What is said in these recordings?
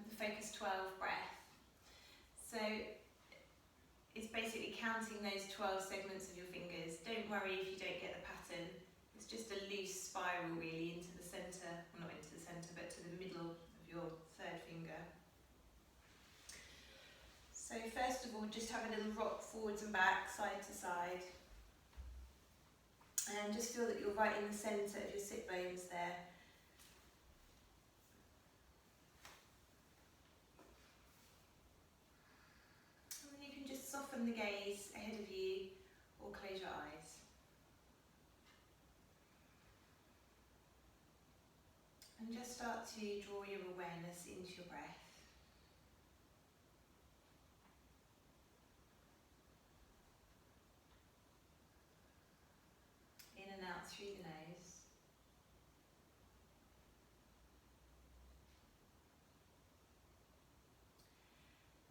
the Focus 12 breath. So it's basically counting those 12 segments of your fingers. Don't worry if you don't get the pattern. It's just a loose spiral really into the centre, well, not into the centre, but to the middle of your third finger. So first of all, just have a little rock forwards and back, side to side. And just feel that you're right in the centre of your sit bones there. And then you can just soften the gaze ahead of you or close your eyes. And just start to draw your awareness into your breath. In and out through the nose.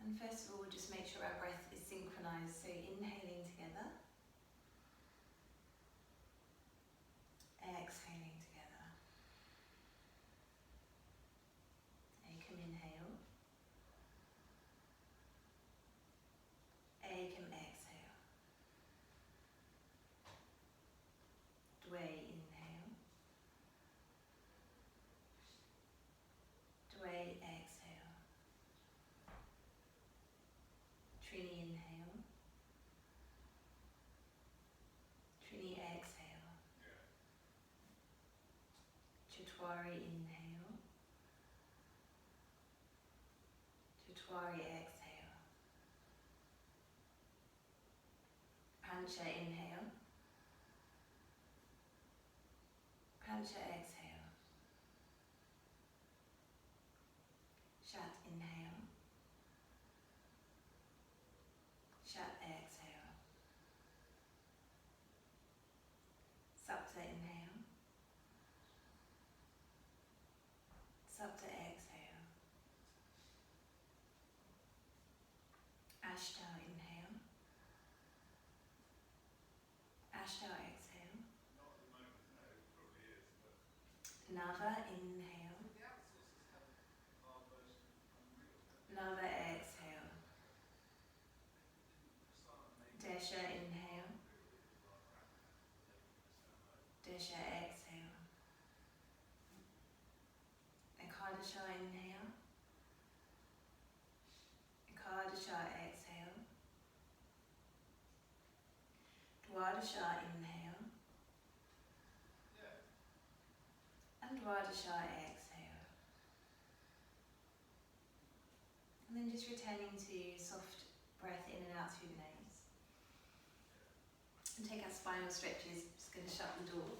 And first of all, just make sure our breath is synchronized, so inhaling together, exhaling together. Ekam inhale, ekam exhale. Dway inhale, dway exhale. Trini inhale, Trini exhale. Chatwari inhale, Chatwari exhale. Pancha inhale, Pancha exhale. Shat inhale, Shat exhale. Sapta inhale, Sapta exhale. Ashta inhale, Ashta exhale. Nava inhale, Nava exhale. Desha inhale, Desha exhale. Ekadasha inhale, Ekadasha exhale. Dwadasha inhale, and Dwadasha exhale. And then just returning to soft breath in and out through the nose. And take our spinal stretches, just going to shut the door.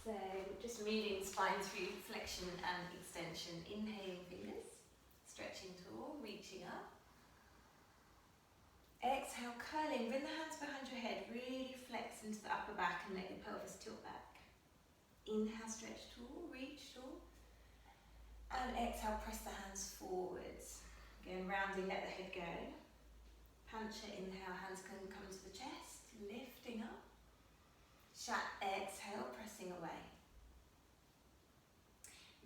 So just moving spine through flexion and extension. Inhaling fingers, stretching tall, reaching up. Exhale, curling, bring the hands behind your head, really flex into the upper back and let your pelvis tilt back. Inhale, stretch tall, reach tall. And exhale, press the hands forwards. Again, rounding, let the head go. Pancha, inhale, hands can come to the chest, lifting up. Shat, exhale, pressing away.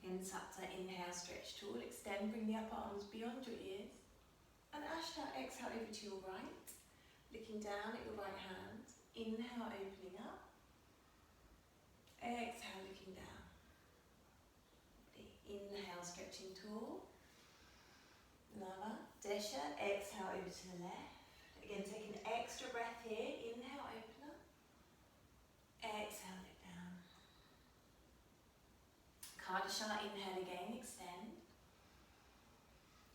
Again, Sapta, inhale, stretch tall, extend, bring the upper arms beyond your ears. And Ashta, exhale over to your right, looking down at your right hand. Inhale, opening up. Exhale, looking down. Inhale, stretching tall. Nava, Desha, exhale over to the left. Again, take an extra breath here. Inhale, open up. Exhale, look down. Kadasha, inhale again, extend.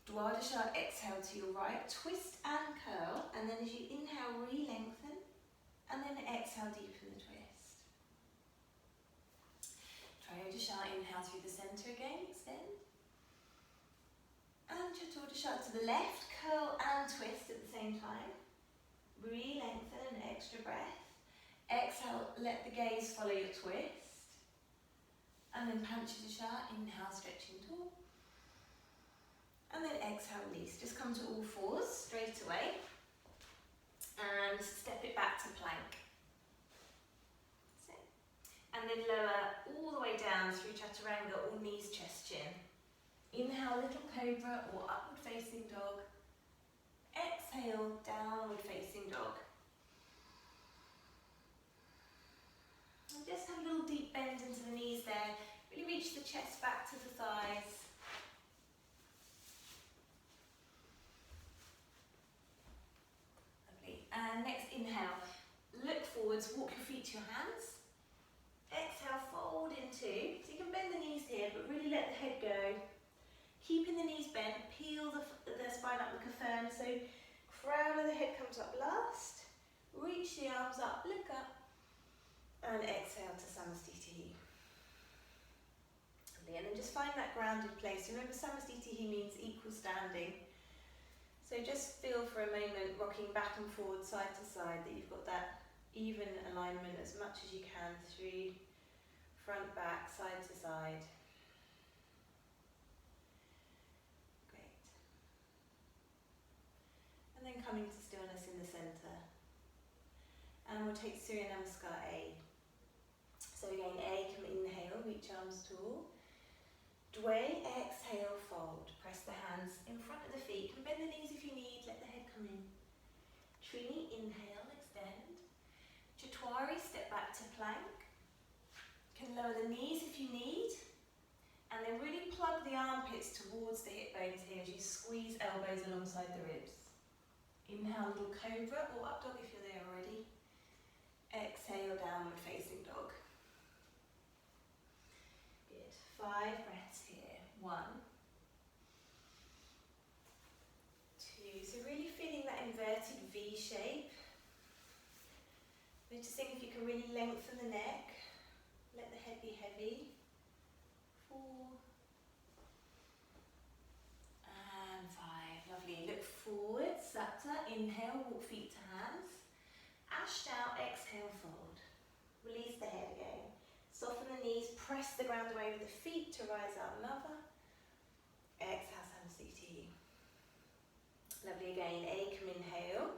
Dwadasha, exhale to your right, twist and curl, and then as you inhale, re-lengthen, and then exhale, deepen the twist. Trayodasha, inhale through the centre again, extend. And Chaturdasha to the left, curl and twist at the same time. Re-lengthen, an extra breath. Exhale, let the gaze follow your twist. And then Panchadasha, inhale, stretching tall. And then exhale, release. Just come to all fours straight away. And step it back to plank. then lower all the way down through chaturanga or knees, chest, chin. Inhale, little cobra or upward facing dog. Exhale, downward facing dog. And just have a little deep bend into the knees there. Really reach the chest back to the thighs. Lovely. And next inhale, look forwards, walk your feet to your hands. Exhale, fold into. So you can bend the knees here, but really let the head go. Keeping the knees bent, peel the spine up, look firm. So crown of the head comes up last. Reach the arms up, look up. And exhale to Samastitihi. And then just find that grounded place. Remember, Samastitihi means equal standing. So just feel for a moment, rocking back and forward, side to side, that you've got that even alignment as much as you can through front, back, side to side. Great. And then coming to stillness in the centre. And we'll take Surya Namaskar A. So again, A, come inhale, reach arms tall. Dway, exhale, fold. Press the hands in front of the feet. You can bend the knees if you need, let the head come in. Trini, inhale, extend. Chaturanga, step back to plank. You can lower the knees if you need. And then really plug the armpits towards the hip bones here as you squeeze elbows alongside the ribs. Inhale, little cobra or up dog if you're there already. Exhale, downward facing dog. Good. 5 breaths here. 1, 2. So really feeling that inverted V shape. Noticing if you can really lengthen the neck. Let the head be heavy. 4 and 5. Lovely. Look forward. Sapta. Inhale. Walk feet to hands. Ashtanga. Exhale. Fold. Release the head again. Soften the knees. Press the ground away with the feet to rise up. Another. Exhale, Samastitihi. Lovely again. Ekam, inhale.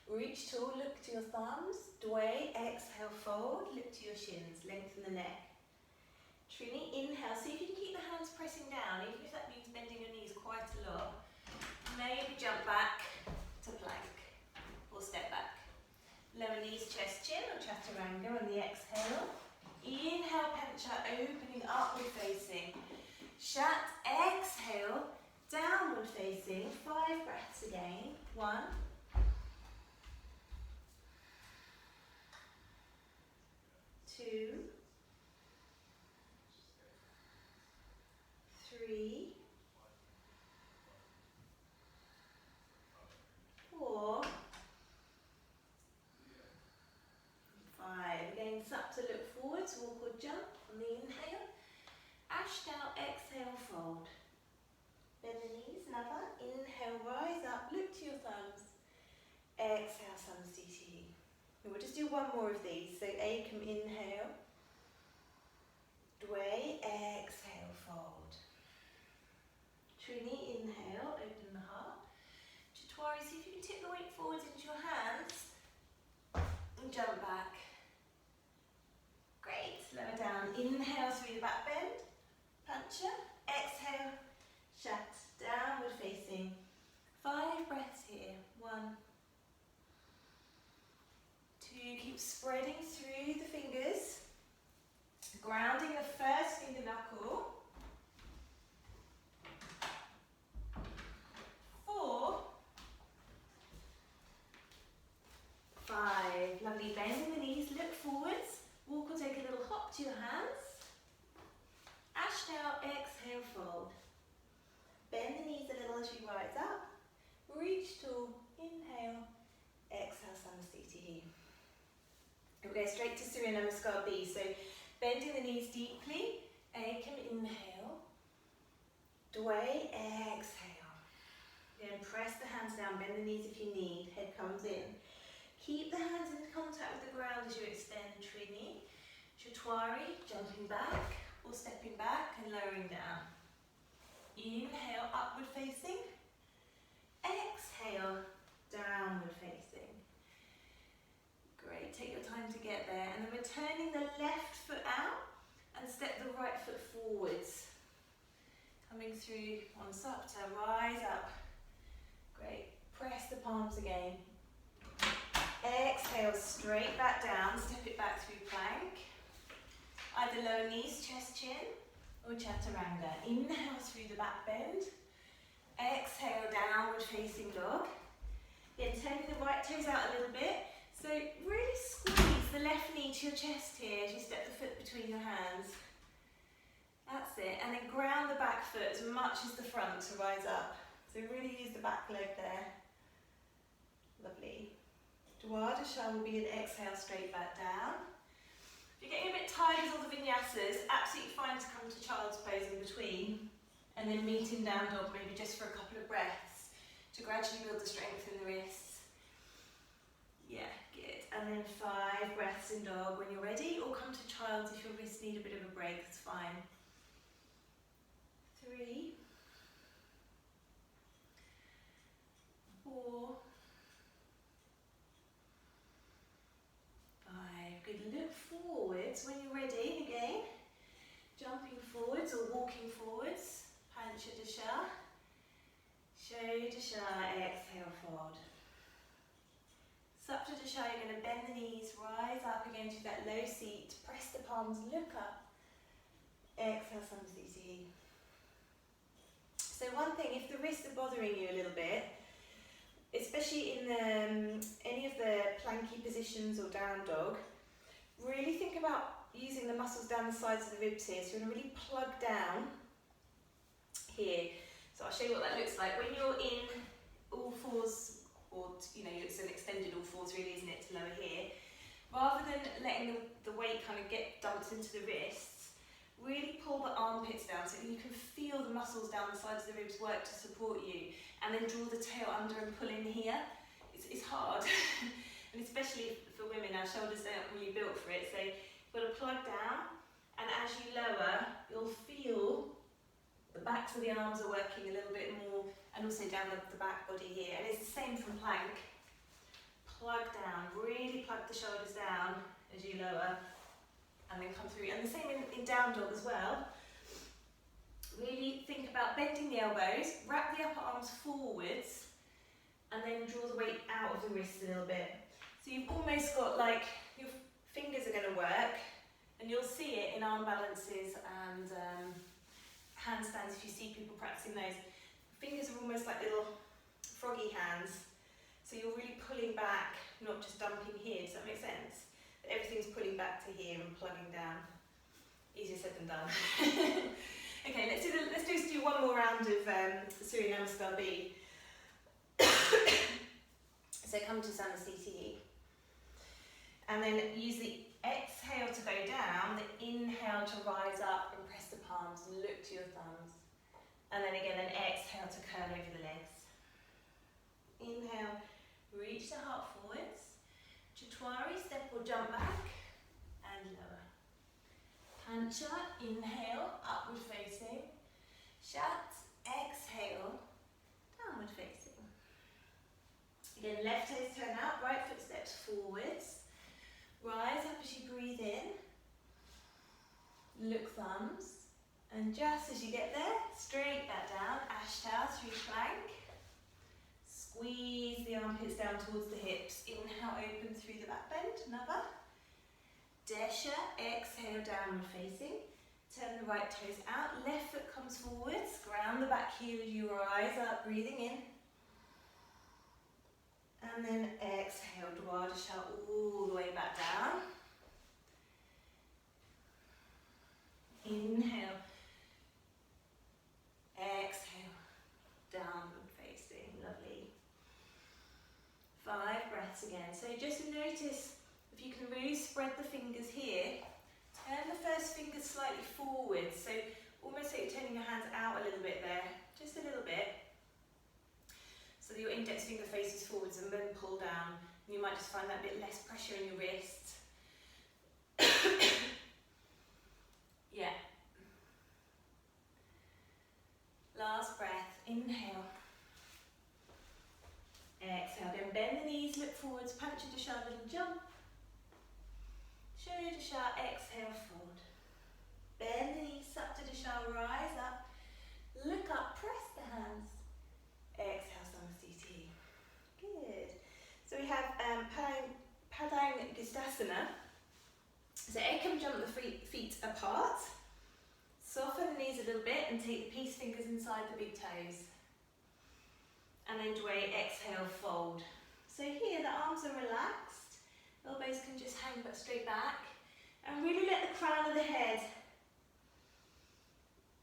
Reach tall, look to your thumbs. Dway, exhale, fold. Look to your shins. Lengthen the neck. Trini, inhale. See if you can keep the hands pressing down, even if that means bending your knees quite a lot. Maybe jump back to plank or step back. Lower knees, chest, chin or chaturanga on the exhale. Inhale, pancha, opening upward facing. Shat, exhale, downward facing. 5 breaths again. 1, 2, 3, 4, 5. Again, Sapta, look forwards, walk or jump on the inhale. Ashtanga, exhale, fold. Bend the knees, another. Inhale, rise up, look to your thumbs. Exhale, Samastitihi. We'll just do one more of these. So Ekam, inhale. Dway, exhale, fold. Trini, inhale, open the heart. Chaturanga, see if you can tip the weight forwards into your hands. And jump back. Great, lower down. Inhale through the back bend. Pancha. Exhale. Shat. Downward facing. 5 breaths here. 1, 2. Keep spreading through the fingers. Grounding the first finger knuckle. 4, 5. Lovely. Bending the knees. Look forwards. Walk or take a little hop to your hands. Ashtanga, exhale, fold. Bend the knees a little as you rise up. Reach tall, inhale, exhale, Samastitihi. We'll go straight to Surya Namaskar B. So bending the knees deeply. Ekam, inhale. Dway, exhale. Then press the hands down, bend the knees if you need. Head comes in. Keep the hands in contact with the ground as you extend. Trini. Chaturanga, jumping back or stepping back and lowering down. Inhale, upward facing. Exhale, downward facing. Great, take your time to get there. And then we're turning the left foot out. And step the right foot forwards. Coming through on Sapta, rise up. Great. Press the palms again. Exhale, straight back down, step it back through plank. Either lower knees, chest, chin, or chaturanga. Inhale through the back bend. Exhale, downward facing dog. Again, turning the right toes out a little bit. So really squeeze the left knee to your chest here as you step the foot between your hands. That's it. And then ground the back foot as much as the front to rise up. So really use the back leg there. Lovely. Dwadasha will be an exhale straight back down. If you're getting a bit tired with all the vinyasas, absolutely fine to come to child's pose in between and then meet in down dog maybe just for a couple of breaths to gradually build the strength in the wrists. Yeah, good. And then 5 breaths in dog when you're ready, or come to child's if your wrists need a bit of a break, it's fine. 3, 4, 5. Good. Look forwards when you're ready again. Jumping forwards or walking forwards. Panchadasha. Shodasha. Exhale, fold. Saptadasha, you're going to bend the knees, rise up again to that low seat. Press the palms, look up. Exhale, Samsiti. So one thing, if the wrists are bothering you a little bit, especially in any of the planky positions or down dog, really think about using the muscles down the sides of the ribs here. So you're going to really plug down here. So I'll show you what that looks like. When you're in all fours, or it's an extended all fours really, isn't it, to lower here, rather than letting the weight kind of get dumped into the wrists, really pull the armpits down so you can feel the muscles down the sides of the ribs work to support you, and then draw the tail under and pull in here. It's hard, and especially for women, our shoulders aren't really built for it, so you've got to plug down, and as you lower, you'll feel the backs of the arms are working a little bit more, and also down the back body here. And it's the same from plank. Plug down, really plug the shoulders down as you lower, and then come through. And the same in down dog as well. Really think about bending the elbows, wrap the upper arms forwards, and then draw the weight out of the wrists a little bit. So you've almost got like, your fingers are going to work, and you'll see it in arm balances and handstands if you see people practicing those. Fingers are almost like little froggy hands. So you're really pulling back, not just dumping here. Does that make sense? But everything's pulling back to here and plugging down. Easier said than done. Okay, let's just do one more round of Surya Namaskar B. So come to Samasthiti. And then use the exhale to go down, the inhale to rise up and press the palms, look to your thumbs. And then again, an exhale to curl over the legs. Inhale, reach the heart forwards. Chatwari, step or jump back, and lower. Pancha, inhale, upward facing. Shat, exhale, downward facing. Again, left toes turn out, right foot steps forwards. Rise up as you breathe in. Look thumbs. And just as you get there, straight back down, Ashtanga through plank. Squeeze the armpits down towards the hips. Inhale, open through the back bend, another. Desha, exhale, downward facing. Turn the right toes out, left foot comes forwards. Ground the back heel as you rise up, breathing in. And then exhale, Dwadasha all the way back down. Inhale. Exhale. Downward facing. Lovely. 5 breaths again. So just notice if you can really spread the fingers here. Turn the first finger slightly forward. So almost like you're turning your hands out a little bit there. Just a little bit. So that your index finger faces forwards and then pull down. And you might just find that bit less pressure in your wrist. Yeah. Last breath. Inhale. Exhale. Then bend the knees, look forwards. Panchadasha, little jump. Shodasha, exhale, fold. Trikonasana. So Ekam, jump the feet apart. Soften the knees a little bit and take the peace fingers inside the big toes. And then Dway, exhale, fold. So here the arms are relaxed, elbows can just hang but straight back. And really let the crown of the head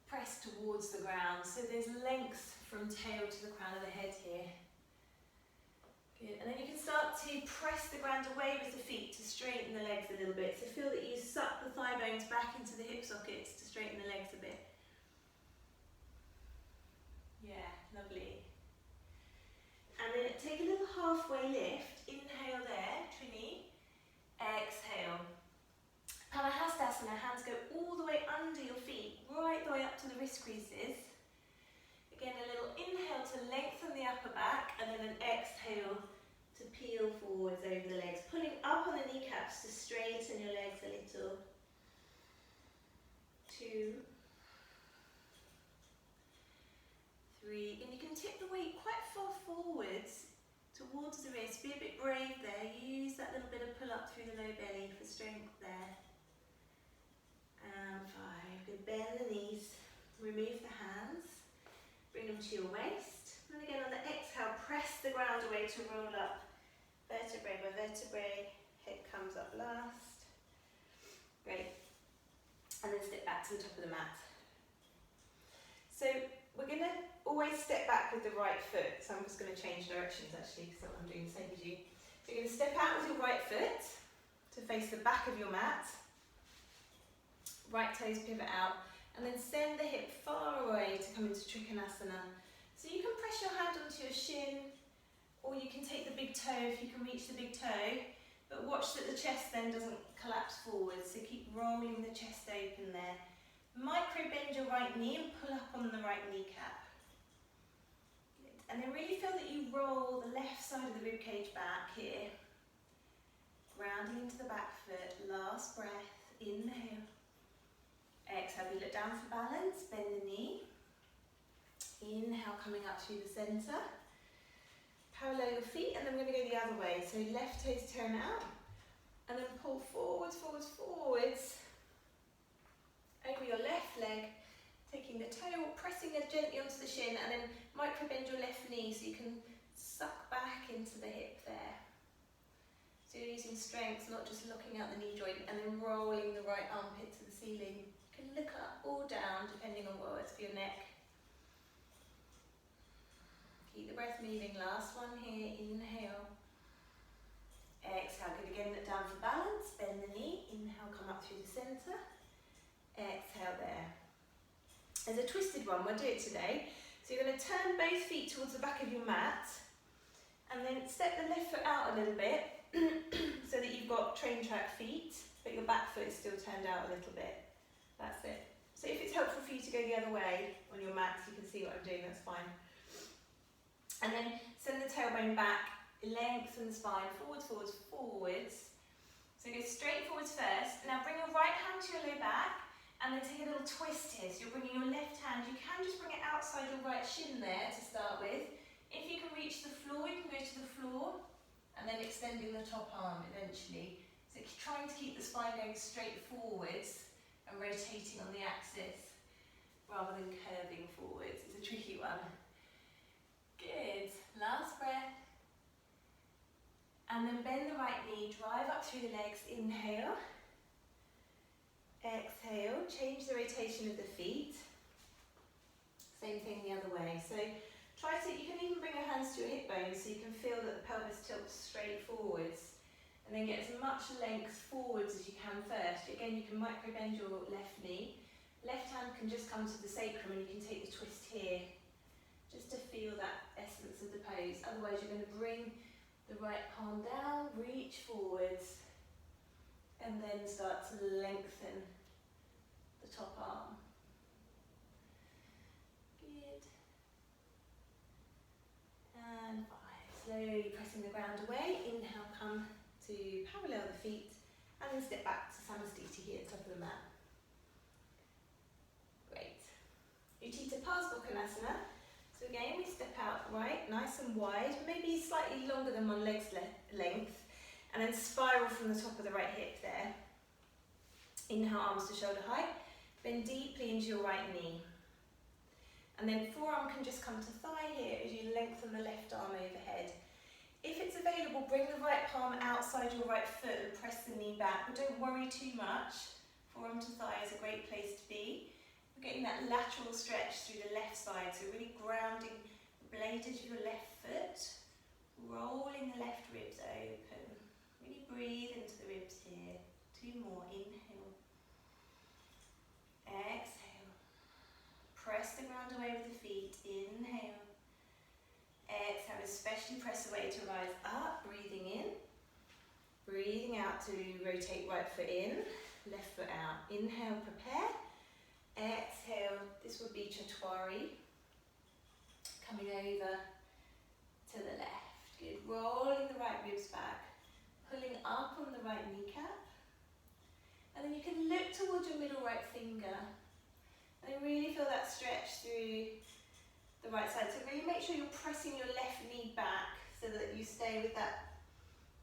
press towards the ground. So there's length from tail to the crown of the head here. Good. And then you can start to press the ground away with the feet to straighten the legs a little bit. So feel that you suck the thigh bones back into the hip sockets to straighten the legs a bit. Yeah, lovely. And then take a little halfway lift. Inhale there, Trini. Exhale. Parahastasana, hands go all the way under your feet, right the way up to the wrist creases. Again, a little inhale to lengthen the upper back, and then an exhale to peel forwards over the legs, pulling up on the kneecaps to straighten your legs a little. 2, 3, and you can tip the weight quite far forwards towards the wrist. Be a bit brave there. Use that little bit of pull up through the low belly for strength there. And 5. Good. Bend the knees. Remove the hands. Bring them to your waist. And again on the exhale, press the ground away to roll up. Vertebrae by vertebrae. Head comes up last. Great. And then step back to the top of the mat. So we're going to always step back with the right foot. So I'm just going to change directions actually, because I'm doing the same as you. So you're going to step out with your right foot to face the back of your mat. Right toes pivot out. And then send the hip far away to come into Trikonasana. So you can press your hand onto your shin, or you can take the big toe if you can reach the big toe. But watch that the chest then doesn't collapse forward. So keep rolling the chest open there. Micro bend your right knee and pull up on the right kneecap. Good. And then really feel that you roll the left side of the rib cage back here. Grounding into the back foot. Last breath. Inhale. Exhale. We look down for balance. Bend the knee. Inhale, coming up through the centre. Parallel your feet, and then we're going to go the other way. So left toes turn out, and then pull forwards, forwards, forwards. Over your left leg, taking the toe, pressing it gently onto the shin, and then micro bend your left knee so you can suck back into the hip there. So you're using strength, not just locking out the knee joint, and then rolling the right armpit to the ceiling. You can look up or down depending on what works for your neck. Keep the breath moving. Last one here. Inhale. Exhale. Good. Again, look down for balance. Bend the knee. Inhale, come up through the centre. Exhale there. There's a twisted one. We'll do it today. So you're going to turn both feet towards the back of your mat. And then step the left foot out a little bit so that you've got train track feet, but your back foot is still turned out a little bit. That's it. So if it's helpful for you to go the other way on your mat, so you can see what I'm doing, that's fine. And then send the tailbone back, lengthen the spine, forwards, forwards, forwards. So go straight forwards first. Now bring your right hand to your low back and then take a little twist here. So you're bringing your left hand, you can just bring it outside your right shin there to start with. If you can reach the floor, you can go to the floor and then extending the top arm eventually. So trying to keep the spine going straight forwards and rotating on the axis rather than curving forwards. It's a tricky one. Good. Last breath. And then bend the right knee, drive up through the legs. Inhale. Exhale. Change the rotation of the feet. Same thing the other way. So try to, you can even bring your hands to your hip bones so you can feel that the pelvis tilts straight forwards. And then get as much length forwards as you can first. Again, you can micro bend your left knee. Left hand can just come to the sacrum and you can take the twist here. Just to feel that essence of the pose. Otherwise you're going to bring the right palm down, reach forwards, and then start to lengthen the top arm. Good. And 5. Slowly pressing the ground away. Inhale, come to parallel the feet, and then step back to Samastiti here at the top of the mat. Great. Utthita Parsvakonasana. So again, we step out right, nice and wide, maybe slightly longer than one leg's length. And then spiral from the top of the right hip there. Inhale, arms to shoulder height. Bend deeply into your right knee. And then forearm can just come to thigh here as you lengthen the left arm overhead. If it's available, bring the right palm outside your right foot and press the knee back. But don't worry too much. Forearm to thigh is a great place to be. We're getting that lateral stretch through the left side, so really grounding the blade of your left foot, rolling the left ribs open. Really breathe into the ribs here. 2 more. Inhale. Exhale. Press the ground away with the feet. Inhale. Exhale, especially press away to rise up. Breathing in. Breathing out to rotate right foot in, left foot out. Inhale, prepare. Exhale, this would be Chaturanga. Coming over to the left. Good. Rolling the right ribs back. Pulling up on the right kneecap. And then you can look towards your middle right finger. And then really feel that stretch through the right side. So really make sure you're pressing your left knee back so that you stay with that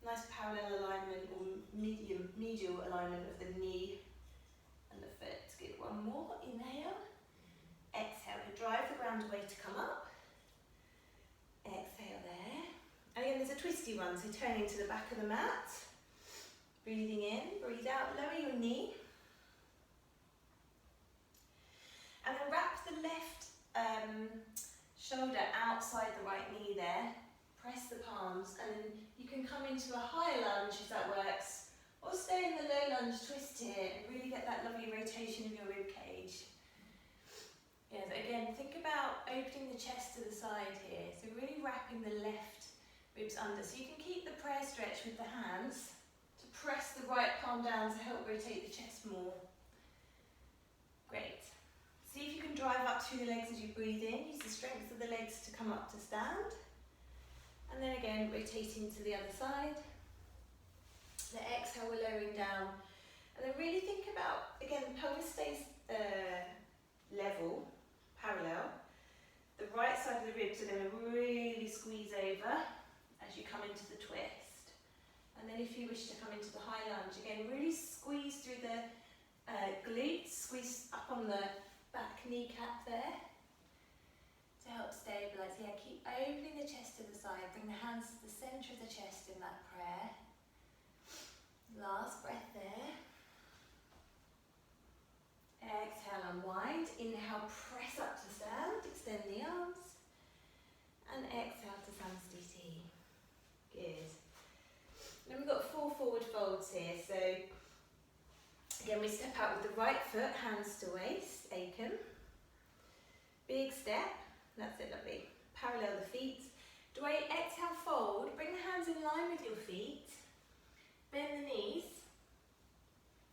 nice parallel alignment or medial alignment of the knee and the foot. Good. 1 more. Inhale. Exhale. Drive the ground away to come up. Exhale there. And again, there's a twisty one, so turning to the back of the mat. Breathing in, breathe out, lower your knee. And then wrap the left shoulder outside the right knee there. Press the palms, and then you can come into a high lunge if that works. Or stay in the low lunge twist here and really get that lovely rotation of your rib cage. Yeah, so again, think about opening the chest to the side here. So really wrapping the left ribs under. So you can keep the prayer stretch with the hands to press the right palm down to help rotate the chest more. Great. See if you can drive up through the legs as you breathe in. Use the strength of the legs to come up to stand. And then again, rotating to the other side. The exhale, we're lowering down. And then really think about, again, the pelvis stays level, parallel. The right side of the ribs are going to really squeeze over as you come into the twist. And then if you wish to come into the high lunge, again, really squeeze through the glutes, squeeze up on the back kneecap there to help stabilise. Yeah, keep opening the chest to the side, bring the hands to the centre of the chest in that prayer. Last breath there. Exhale, unwind. Inhale, press up to stand, extend the arms. And exhale to Samastiti. Good. Then we've got 4 forward folds here. So again, we step out with the right foot, hands to waist, Aiken. Big step. That's it, lovely. Parallel the feet. Dway, exhale, fold. Bring the hands in line with your feet. Bend the knees,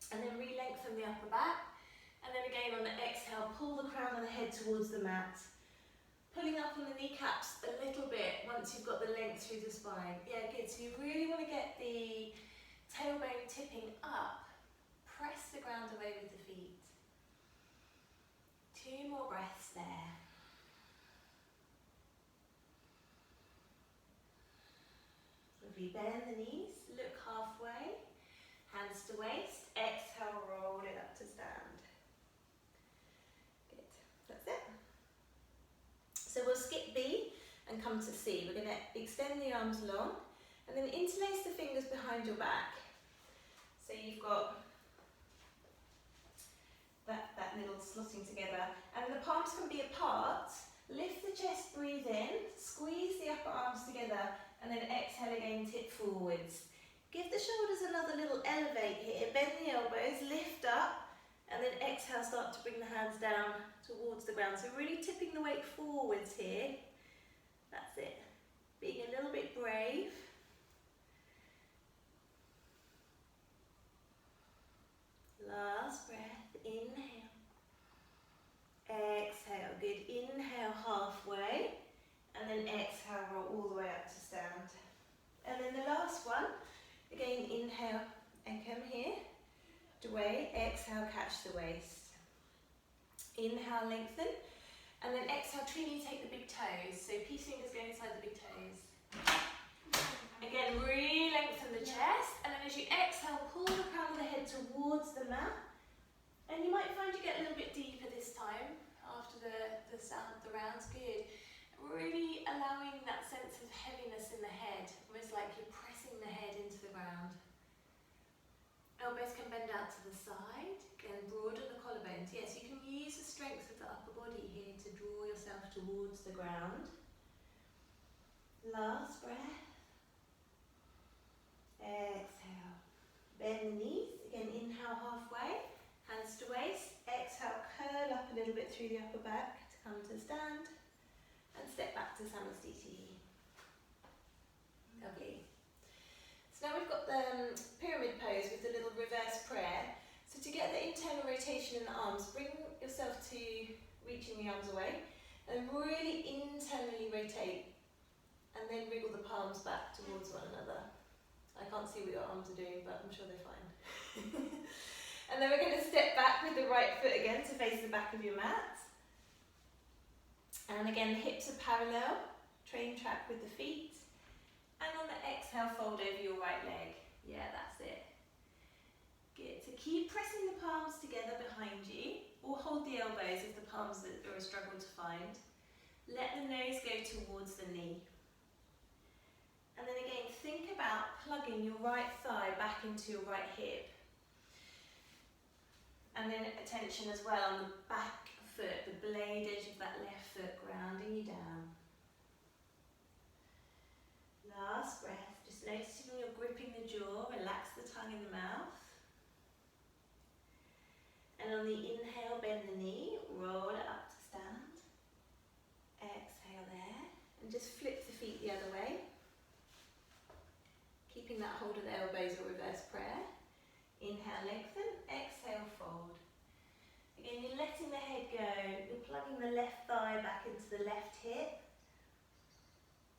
and then re-lengthen the upper back. And then again on the exhale, pull the crown of the head towards the mat. Pulling up on the kneecaps a little bit once you've got the length through the spine. Yeah, good. So you really want to get the tailbone tipping up. Press the ground away with the feet. 2 more breaths there. Lovely. Bend the knees. Look halfway, hands to waist, exhale, roll it up to stand. Good, that's it. So we'll skip B and come to C. We're going to extend the arms long and then interlace the fingers behind your back. So you've got that middle slotting together, and the palms can be apart. Lift the chest, breathe in, squeeze the upper arms together, and then exhale again, tip forwards. Give the shoulders another little elevate here, bend the elbows, lift up, and then exhale, start to bring the hands down towards the ground. So really tipping the weight forwards here. That's it. Being a little bit brave. Last breath, inhale. Exhale, good. Inhale halfway, and then exhale, roll all the way up to stand. And then the last one. Again, inhale, Ekam here, Dway, exhale, catch the waist. Inhale, lengthen, and then exhale, Trini, take the big toes. So peace fingers go inside the big toes. Again, really lengthen the chest, and then as you exhale, pull the crown of the head towards the mat. And you might find you get a little bit deeper this time after the sound of the rounds. Good. Really allowing that sense of heaviness in the head, almost like you're pressing the head into the ground. Elbows can bend out to the side, again broaden the collarbones. Yes, you can use the strength of the upper body here to draw yourself towards the ground. Last breath. Exhale. Bend the knees. Again, inhale halfway, hands to waist. Exhale, curl up a little bit through the upper back to come to stand. And step back to Namaste. Lovely. So now we've got the pyramid pose with the little reverse prayer. So to get the internal rotation in the arms, bring yourself to reaching the arms away and really internally rotate and then wriggle the palms back towards one another. I can't see what your arms are doing, but I'm sure they're fine. And then we're going to step back with the right foot again to face the back of your mat. And again, the hips are parallel, train track with the feet. And on the exhale, fold over your right leg. Yeah, that's it. Good. So keep pressing the palms together behind you, or hold the elbows if the palms are a struggle to find. Let the nose go towards the knee. And then again, think about plugging your right thigh back into your right hip. And then attention as well on the back foot, the blade edge of that left foot, grounding you down. Last breath, just noticing when you're gripping the jaw, relax the tongue in the mouth. And on the inhale, bend the knee, roll it up to stand. Exhale there, and just flip the feet the other way. Keeping that hold of the elbows or reverse prayer. Inhale, lengthen, exhale, fold. Again, you're letting the head go, you're plugging the left thigh back into the left hip.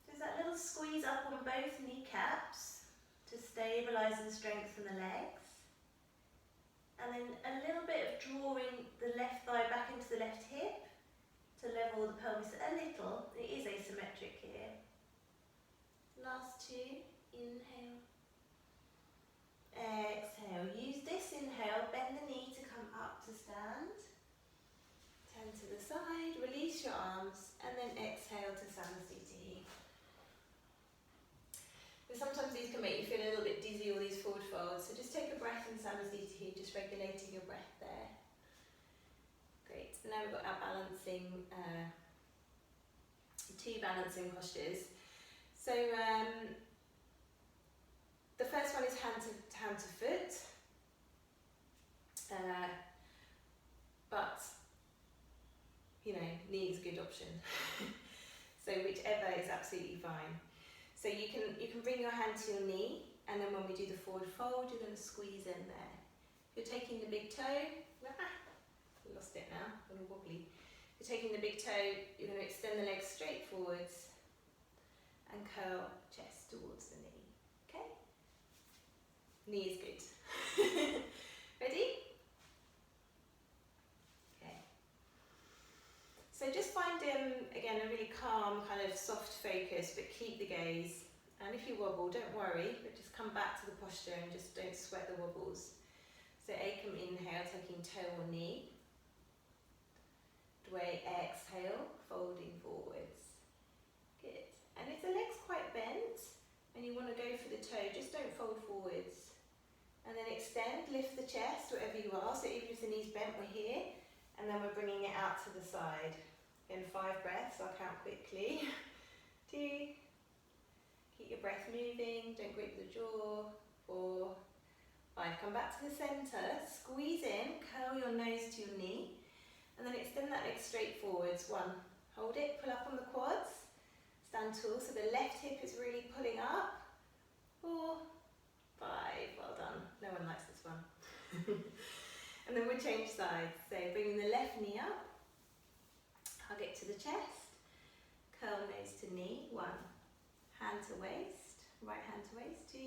There's that little squeeze up on both kneecaps to stabilise and strengthen the legs. And then a little bit of drawing the left thigh back into the left hip to level the pelvis a little. It is asymmetric here. Last two, inhale. Exhale, use this inhale, bend the knee to come up to stand. Turn to the side, release your arms, and then exhale to Samasthiti. But sometimes these can make you feel a little bit dizzy, all these forward folds, so just take a breath in Samasthiti, just regulating your breath there. Great, and now we've got our balancing, two balancing postures. So, the first one is hand to foot, but you know, knee is a good option. So whichever is absolutely fine. So you can bring your hand to your knee, and then when we do the forward fold, you're going to squeeze in there. If you're taking the big toe, lost it now, a little wobbly. If you're taking the big toe, you're going to extend the legs straight forwards and curl chest towards the knee. Okay? Knee is good. Ready? Okay. So just find, again, a really calm, kind of soft focus, but keep the gaze. And if you wobble, don't worry, but just come back to the posture and just don't sweat the wobbles. So Ekam, inhale, taking toe or knee. Dway, exhale, folding forwards. Good. And if the leg's quite bent and you want to go for the toe, just don't fold forwards. And then extend, lift the chest wherever you are. So even if the knee's bent, we're here. And then we're bringing it out to the side. In 5 breaths, I'll count quickly. 2. Keep your breath moving, don't grip the jaw. 4. 5. Come back to the centre, squeeze in, curl your nose to your knee. And then extend that leg straight forwards. 1. Hold it, pull up on the quads. Stand tall, so the left hip is really pulling up. 4. 5, well done. No one likes this one. And then we'll change sides. So bringing the left knee up, hug it to the chest, curl nose to knee. 1, hand to waist, right hand to waist. 2,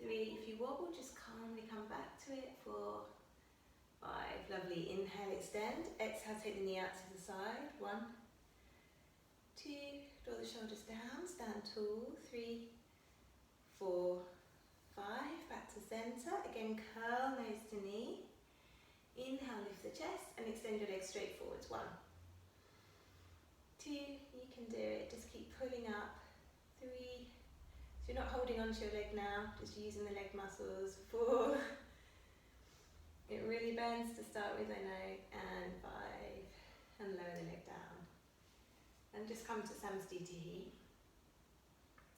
3, if you wobble, just calmly come back to it. 4, 5, lovely. Inhale, extend. Exhale, take the knee out to the side. 1, 2, draw the shoulders down, stand tall. 3, 4, 5, back to center. Again, curl nose to knee. Inhale, lift the chest and extend your legs straight forwards. 1, 2, you can do it. Just keep pulling up. 3, so you're not holding onto your leg now, just using the leg muscles. 4, it really bends to start with, I know. And 5, and lower the leg down. And just come to Samastitihi.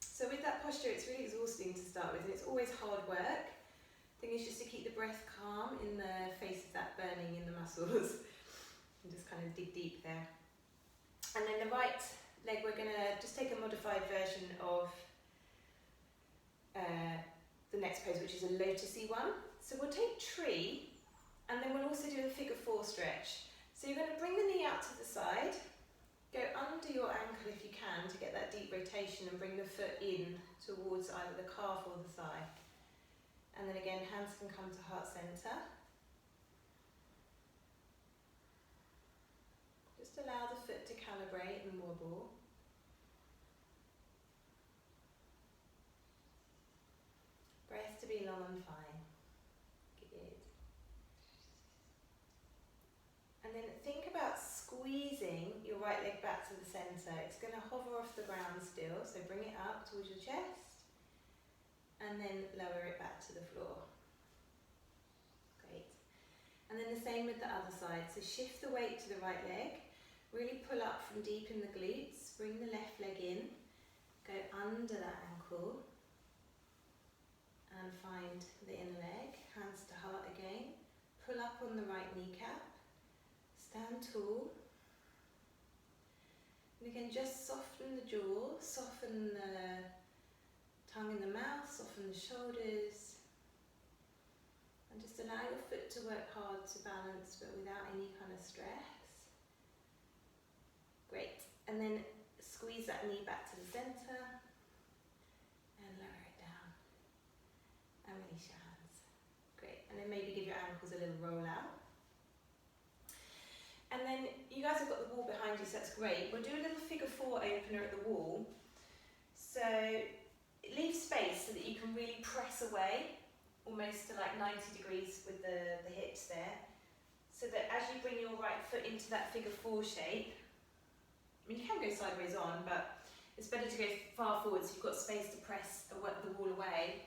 So with that posture, it's really exhausting to start with, and it's always hard work. The thing is just to keep the breath calm in the face of that burning in the muscles. And just kind of dig deep there. And then the right leg, we're going to just take a modified version of the next pose, which is a lotusy one. So we'll take tree, and then we'll also do a figure 4 stretch. So you're going to bring the knee out to the side, go under your ankle if you can to get that deep rotation, and bring the foot in towards either the calf or the thigh. And then again, hands can come to heart center. Just allow the foot to calibrate and wobble. Breath to be long and fine. Good. And then think about squeezing your right leg back to the center. It's going to hover off the ground still, so bring it up towards your chest and then lower it back to the floor. Great. And then the same with the other side. So shift the weight to the right leg, really pull up from deep in the glutes, bring the left leg in, go under that ankle and find the inner leg, hands to heart again, pull up on the right kneecap, stand tall, and again just soften the jaw, soften the tongue in the mouth, soften the shoulders, and just allow your foot to work hard to balance but without any kind of stress. Great, and then squeeze that knee back to the center and lower it down and release your hands. Great, and then maybe give your ankles a little roll out. And then you guys have got the wall behind you, so that's great. We'll do a little figure 4 opener at the wall. So leave space so that you can really press away, almost to like 90 degrees with the hips there. So that as you bring your right foot into that figure 4 shape, I mean you can go sideways on, but it's better to go far forward so you've got space to press the wall away.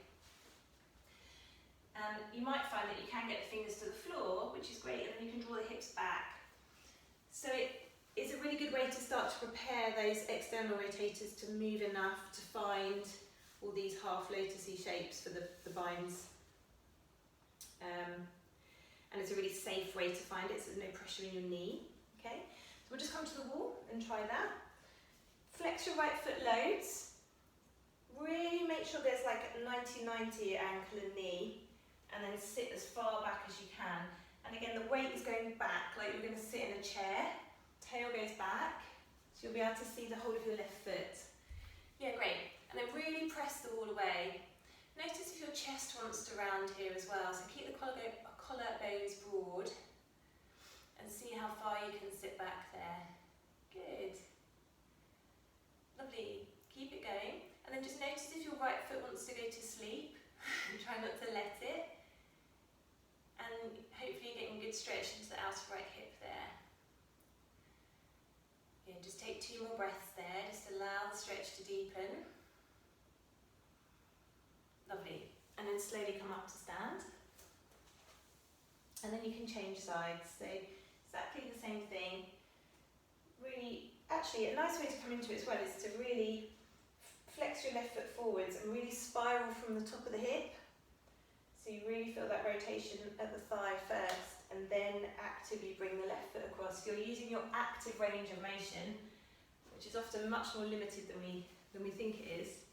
And you might find that you can get the fingers to the floor, which is great, and then you can draw the hips back. So it's a really good way to start to prepare those external rotators to move enough to find all these half lotusy shapes for the binds. And it's a really safe way to find it, so there's no pressure in your knee. Okay, so we'll just come to the wall and try that. Flex your right foot loads. Really make sure there's like 90-90 ankle and knee, and then sit as far back as you can. And again, the weight is going back, like you're going to sit in a chair. Tail goes back, so you'll be able to see the whole of your left foot. Yeah, great. And then really press the wall away. Notice if your chest wants to round here as well, so keep the collar bones broad and see how far you can sit back there. Good. Lovely. Keep it going. And then just notice if your right foot wants to go to sleep. Try not to let it. And hopefully you're getting good stretch into the outer right hip there. Yeah, just take 2 more breaths there, just allow the stretch to deepen. Lovely. And then slowly come up to stand. And then you can change sides. So exactly the same thing. Really, actually a nice way to come into it as well is to really flex your left foot forwards and really spiral from the top of the hip. So you really feel that rotation at the thigh first, and then actively bring the left foot across. You're using your active range of motion, which is often much more limited than we think it is,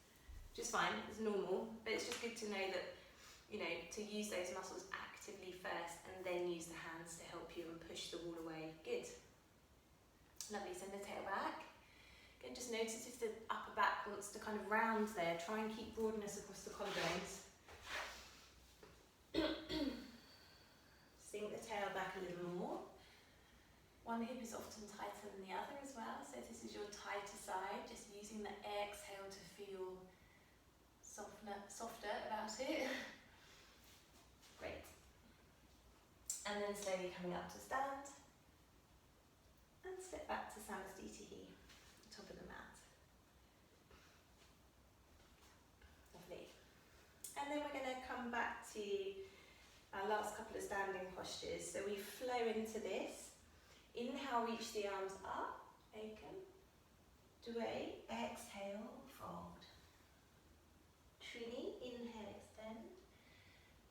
which is fine, it's normal, but it's just good to know that, you know, to use those muscles actively first and then use the hands to help you and push the wall away. Good. Lovely, send the tail back. Again, just notice if the upper back wants to kind of round there. Try and keep broadness across the collarbones. Sink the tail back a little more. One hip is often tighter than the other as well, so if this is your tighter side, just using the exhale to feel soft softer about it. Great. And then slowly coming up to stand. And step back to Samastitihi, top of the mat. Lovely. And then we're going to come back to our last couple of standing postures. So we flow into this. Inhale, reach the arms up, open. Dway, exhale, fold. Trini, inhale, extend.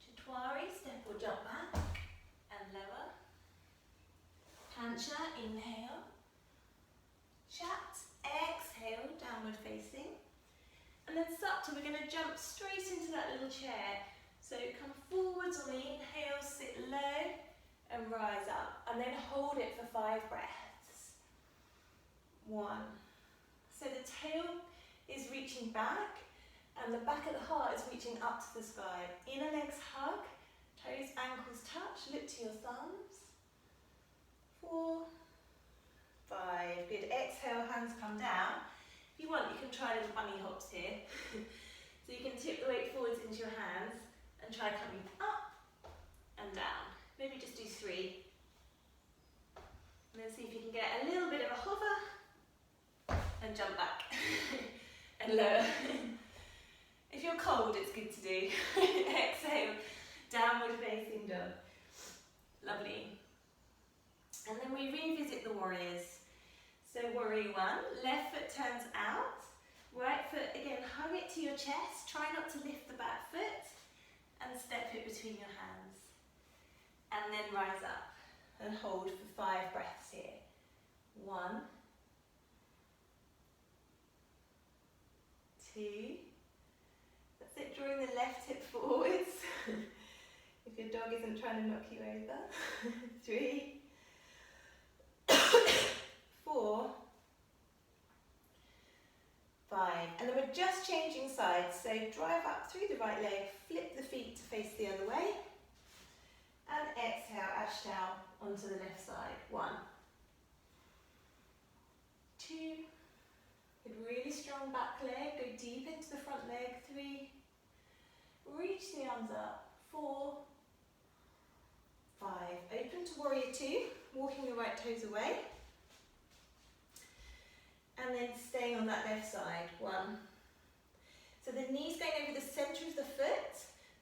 Chatwari, step or jump back and lower. Pancha, inhale. Chat, exhale, downward facing. And then Supta, we're going to jump straight into that little chair. So come forwards on the inhale, sit low and rise up. And then hold it for 5 breaths. 1. So the tail is reaching back and the back of the heart is reaching up to the sky. Inner legs hug, toes, ankles touch, look to your thumbs. 4, 5, good. Exhale, hands come down. If you want, you can try little bunny hops here. So you can tip the weight forwards into your hands and try coming up and down. Maybe just do 3. And then see if you can get a little bit of a hover and jump back and lower. If you're cold, it's good to do. Exhale, downward facing dog. Lovely. And then we revisit the warriors. So warrior 1, left foot turns out, right foot again, hug it to your chest, try not to lift the back foot and step it between your hands. And then rise up and hold for 5 breaths here. 1, 2, that's it, drawing the left hip forwards. If your dog isn't trying to knock you over. 3, 4, 5, and then we're just changing sides, so drive up through the right leg, flip the feet to face the other way, and exhale, Ashtanga onto the left side. 1, 2, good, really strong back leg, go deep into the front leg. 3, reach the arms up. 4, 5, open to warrior 2, walking the right toes away. And then staying on that left side. 1. So the knee's going over the centre of the foot.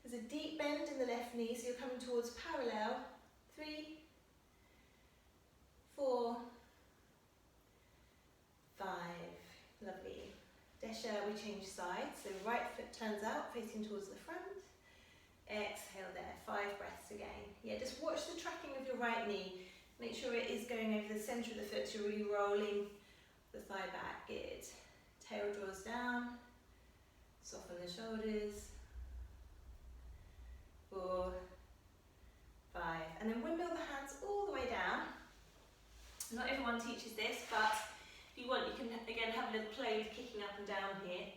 There's a deep bend in the left knee, so you're coming towards parallel. 3, 4, 5. Lovely. Desha, we change sides. So right foot turns out, facing towards the front. Exhale there. 5 breaths again. Yeah, just watch the tracking of your right knee. Make sure it is going over the centre of the foot, so you're really rolling the thigh back. Good. Tail draws down. Soften the shoulders. 4, 5. And then windmill the hands all the way down. Not everyone teaches this, but if you want, you can again have a little play with kicking up and down here.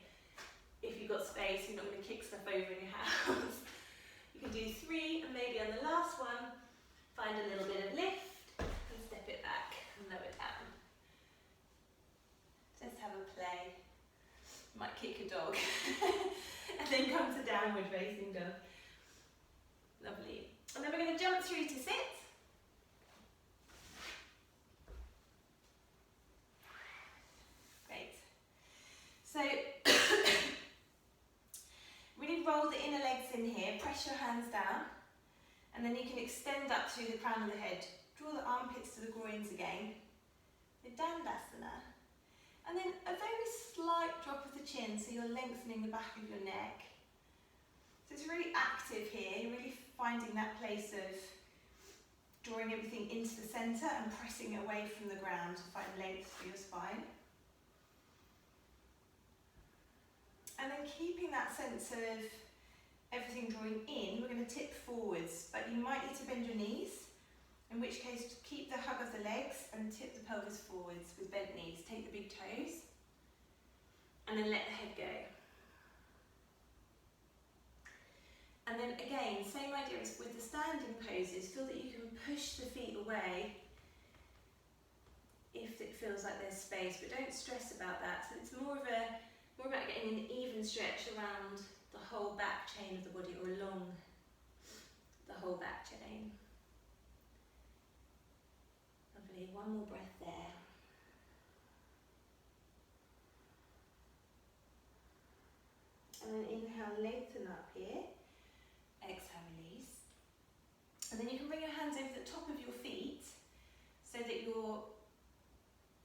If you've got space, you're not going to kick stuff over in your house. You can do 3, and maybe on the last one, find a little bit of lift and step it back and lower it down. Just have a play. Might kick a dog. And then come to downward facing dog. Lovely. And then we're going to jump through to sit. Great. So, really roll the inner legs in here, press your hands down, and then you can extend up through the crown of the head. Draw the armpits to the groins again. The Dandasana. And then a very slight drop of the chin, so you're lengthening the back of your neck. So it's really active here, you're really finding that place of drawing everything into the centre and pressing away from the ground to find length for your spine. And then keeping that sense of everything drawing in, we're going to tip forwards, but you might need to bend your knees, in which case keep the hug of the legs and tip the pelvis forwards with bent knees. Take the big toes and then let the head go. And then again, same idea as with the standing poses, feel that you can push the feet away if it feels like there's space, but don't stress about that. So it's more about getting an even stretch around the whole back chain of the body, or along the whole back chain. Lovely, one more breath there. And then inhale, lengthen up here. Exhale, release. And then you can bring your hands over the top of your feet so that your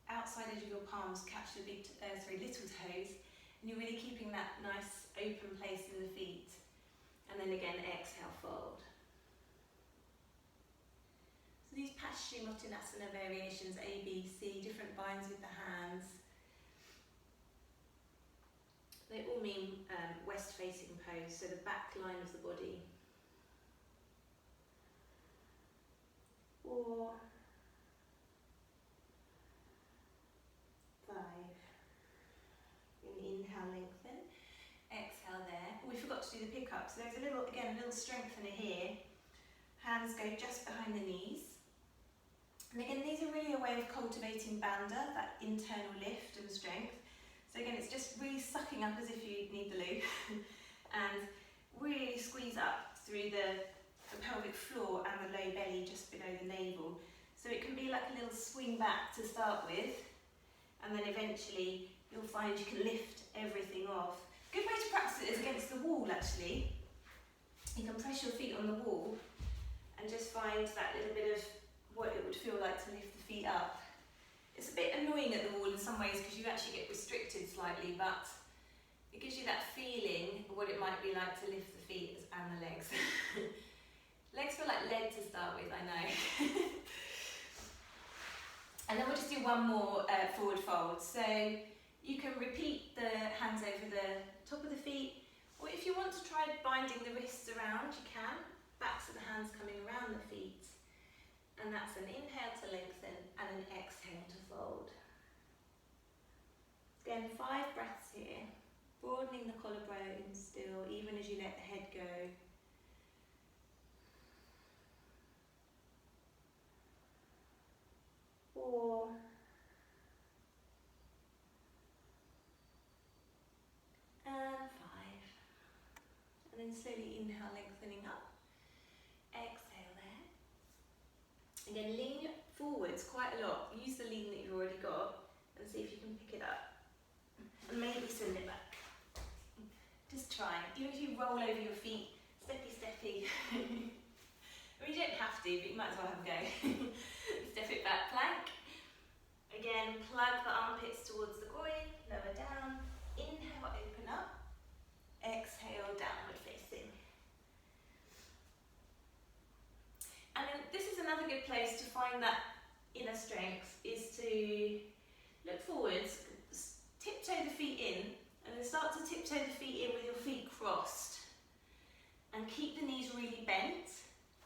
outside edge of your palms catch the little toes, and you're really keeping that nice open place in the feet. And then again, exhale, fold. So these Paschimottanasana variations, A, B, C, different binds with the hands, they all mean west-facing pose, so the back line of the body. 4, 5. Inhale, lengthen. Exhale there. Oh, we forgot to do the pickup. So there's a little strengthener here. Hands go just behind the knees. And again, these are really a way of cultivating bandha, that internal lift and strength. So again, it's just really sucking up as if you need the loo and really squeeze up through the pelvic floor and the low belly just below the navel. So it can be like a little swing back to start with, and then eventually you'll find you can lift everything off. Good way to practice it is against the wall actually. You can press your feet on the wall and just find that little bit of what it would feel like to lift the feet up. It's a bit annoying at the wall in some ways because you actually get restricted slightly, but it gives you that feeling of what it might be like to lift the feet and the legs. Legs feel like lead to start with, I know. And then we'll just do one more forward fold. So you can repeat the hands over the top of the feet, or if you want to try binding the wrists around, you can. Backs of the hands coming around the feet. And that's an inhale to lengthen and an exhale to fold. Again, 5 breaths here. Broadening the collarbone still, even as you let the head go. Four. And 5. And then slowly inhale, lengthening up. Exhale there. Again, lean forwards quite a lot. Use the lean that you've already got and see if you can pick it up. And maybe send it back. Just try. Even if you roll over your feet, steppy, steppy. I mean, you don't have to, but you might as well have a go. Step it back, plank. Again, plug the armpits towards the groin, lower down. Inhale, open up. Exhale, downward facing. And then this is another good place to find that inner strength, is to look forwards, tiptoe the feet in, and then start to tiptoe the feet in with your feet crossed. And keep the knees really bent.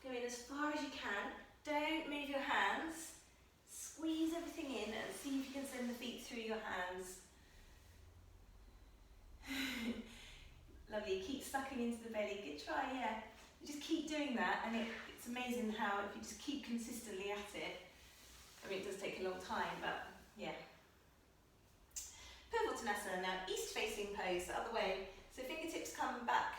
Go in as far as you can. Don't move your hands. Squeeze everything in and see if you can send the feet through your hands. Lovely, keep sucking into the belly. Good try, yeah. You just keep doing that, and it's amazing how if you just keep consistently at it, I mean it does take a long time, but yeah. Purvottanasana, now east facing pose, the other way. So fingertips come back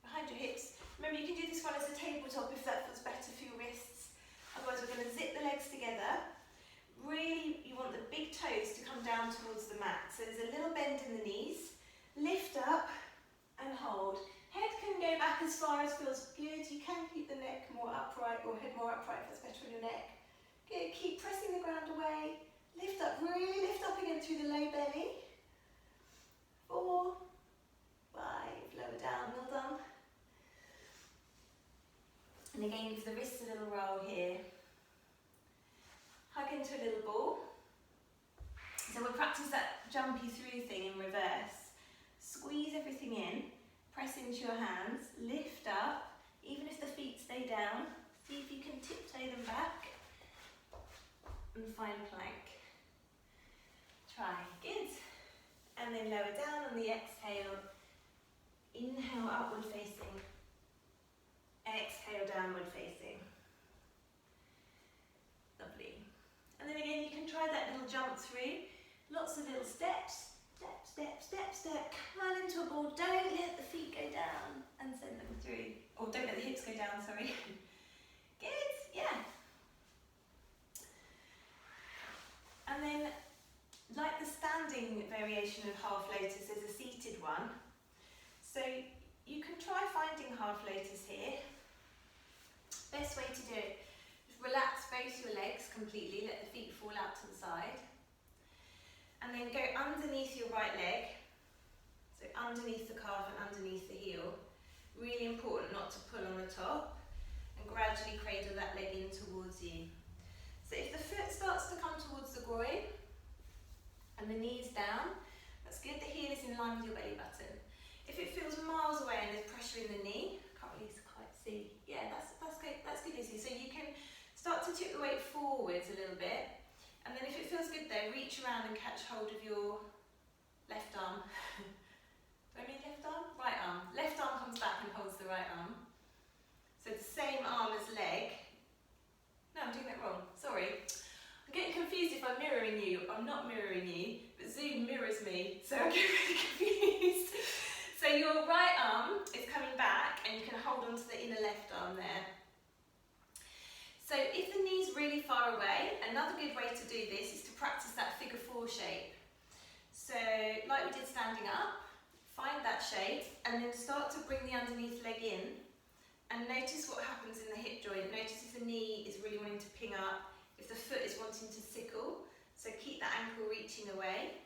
behind your hips. Remember, you can do this one as a tabletop if that feels better for your wrists. Otherwise we're going to zip the legs together. Really, you want the big toes to come down towards the mat. So there's a little bend in the knees. Lift up and hold. Head can go back as far as feels good. You can keep the neck more upright, or head more upright if that's better on your neck. Good, keep pressing the ground away. Lift up, really lift up again through the low belly. 4, 5, lower down, well done. And again, give the wrists a little roll here. Hug into a little ball. So we'll practice that jumpy through thing in reverse. Squeeze everything in, press into your hands, lift up, even if the feet stay down. See if you can tiptoe them back and find plank. Try, good. And then lower down on the exhale. Inhale, upward facing. Exhale, downward facing. Lovely. And then again, you can try that little jump through. Lots of little steps. Step, step, step, step. Curl into into a ball. Don't let the feet go down and send them through. Or don't let the hips go down, sorry. Good, yeah. And then, like the standing variation of half lotus, there's a seated one. So you can try finding half lotus here. Best way to do it, just relax both your legs completely, let the feet fall out to the side. And then go underneath your right leg, so underneath the calf and underneath the heel. Really important not to pull on the top, and gradually cradle that leg in towards you. So if the foot starts to come towards the groin and the knee's down, that's good, the heel is in line with your belly button. If it feels miles away and there's pressure in the knee, can't really quite see, yeah, that's good, Lizzie. So you can start to tip the weight forwards a little bit, and then if it feels good there, reach around and catch hold of your left arm. Do I mean left arm? Right arm. Left arm comes back and holds the right arm. So the same arm as leg. No, I'm doing that wrong, sorry. I'm getting confused if I'm mirroring you. I'm not mirroring you, but Zoom mirrors me, so I get really confused. So your right arm is coming back and you can hold on to the inner left arm there. So if the knee's really far away, another good way to do this is to practice that figure 4 shape. So like we did standing up, find that shape and then start to bring the underneath leg in. And notice what happens in the hip joint. Notice if the knee is really wanting to ping up, if the foot is wanting to sickle. So keep that ankle reaching away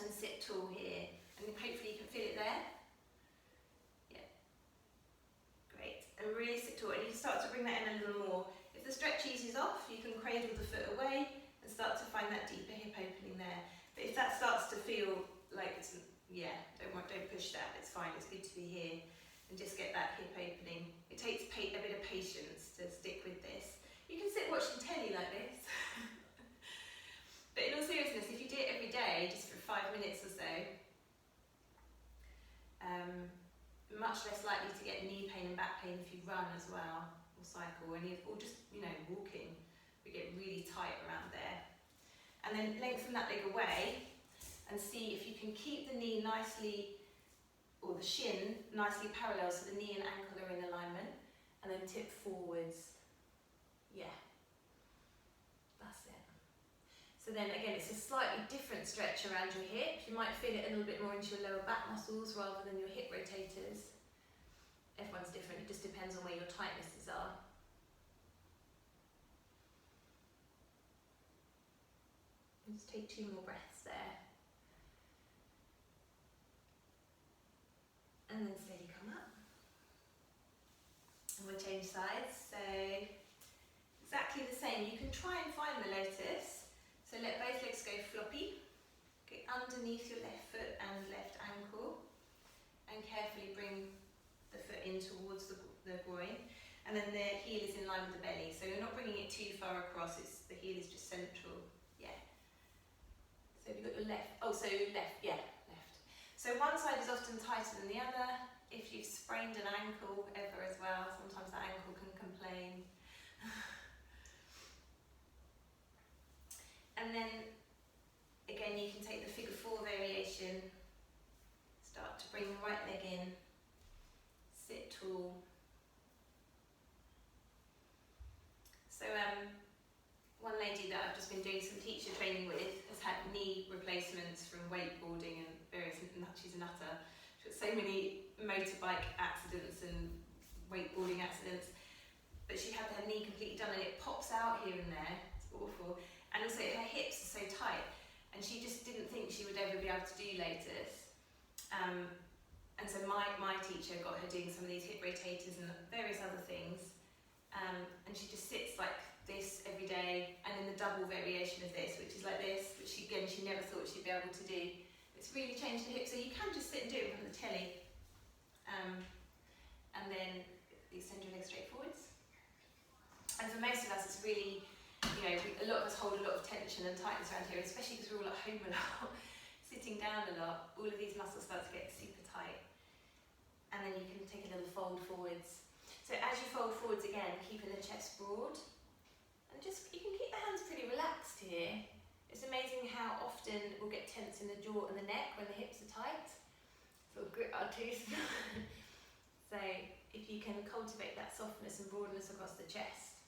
and sit tall here. And hopefully you can feel it there. Yeah. Great. And really sit tall. And you can start to bring that in a little more. If the stretch eases off, you can cradle the foot away and start to find that deeper hip opening there. But if that starts to feel like it's, yeah, don't push that. It's fine. It's good to be here. And just get that hip opening. It takes a bit of patience to stick with this. You can sit watching telly like this. But in all seriousness, if you do it every day, just for 5 minutes or so, much less likely to get knee pain and back pain if you run as well, or cycle, or just, walking. We get really tight around there. And then lengthen that leg away and see if you can keep the knee nicely, or the shin nicely parallel so the knee and ankle are in alignment, and then tip forwards. Yeah, that's it. So then again, it's a slightly different stretch around your hip. You might feel it a little bit more into your lower back muscles rather than your hip rotators. Everyone's different, it just depends on where your tightnesses are. And just take 2 more breaths there. And then slowly come up. And we'll change sides. So exactly the same. You can try and find the lotus. So let both legs go floppy. Go underneath your left foot and left ankle. And carefully bring the foot in towards the groin. And then the heel is in line with the belly. So you're not bringing it too far across. The heel is just central. Yeah. So you've got your left. Oh, so left. Yeah. So one side is often tighter than the other. If you've sprained an ankle ever as well, sometimes that ankle can complain. And then, again, you can take the figure 4 variation. Start to bring the right leg in. Sit tall. So one lady that I've just been doing some teacher training with has had knee replacements from wakeboarding and various, she's a nutter. She's got so many motorbike accidents and wakeboarding accidents, but she had her knee completely done and it pops out here and there. It's awful. And also her hips are so tight and she just didn't think she would ever be able to do lotus. And so my teacher got her doing some of these hip rotators and various other things. And she just sits like this every day, and then the double variation of this, which is like this, which she never thought she'd be able to do. It's really changed the hip, so you can just sit and do it from the telly. And then extend your legs straight forwards. And for most of us, it's really, a lot of us hold a lot of tension and tightness around here, especially because we're all at home a lot, sitting down a lot. All of these muscles start to get super tight. And then you can take a little fold forwards. So as you fold forwards again, keeping the chest broad. And you can keep the hands pretty relaxed here. It's amazing how often we'll get tense in the jaw and the neck when the hips are tight. sort of grit our teeth. So if you can cultivate that softness and broadness across the chest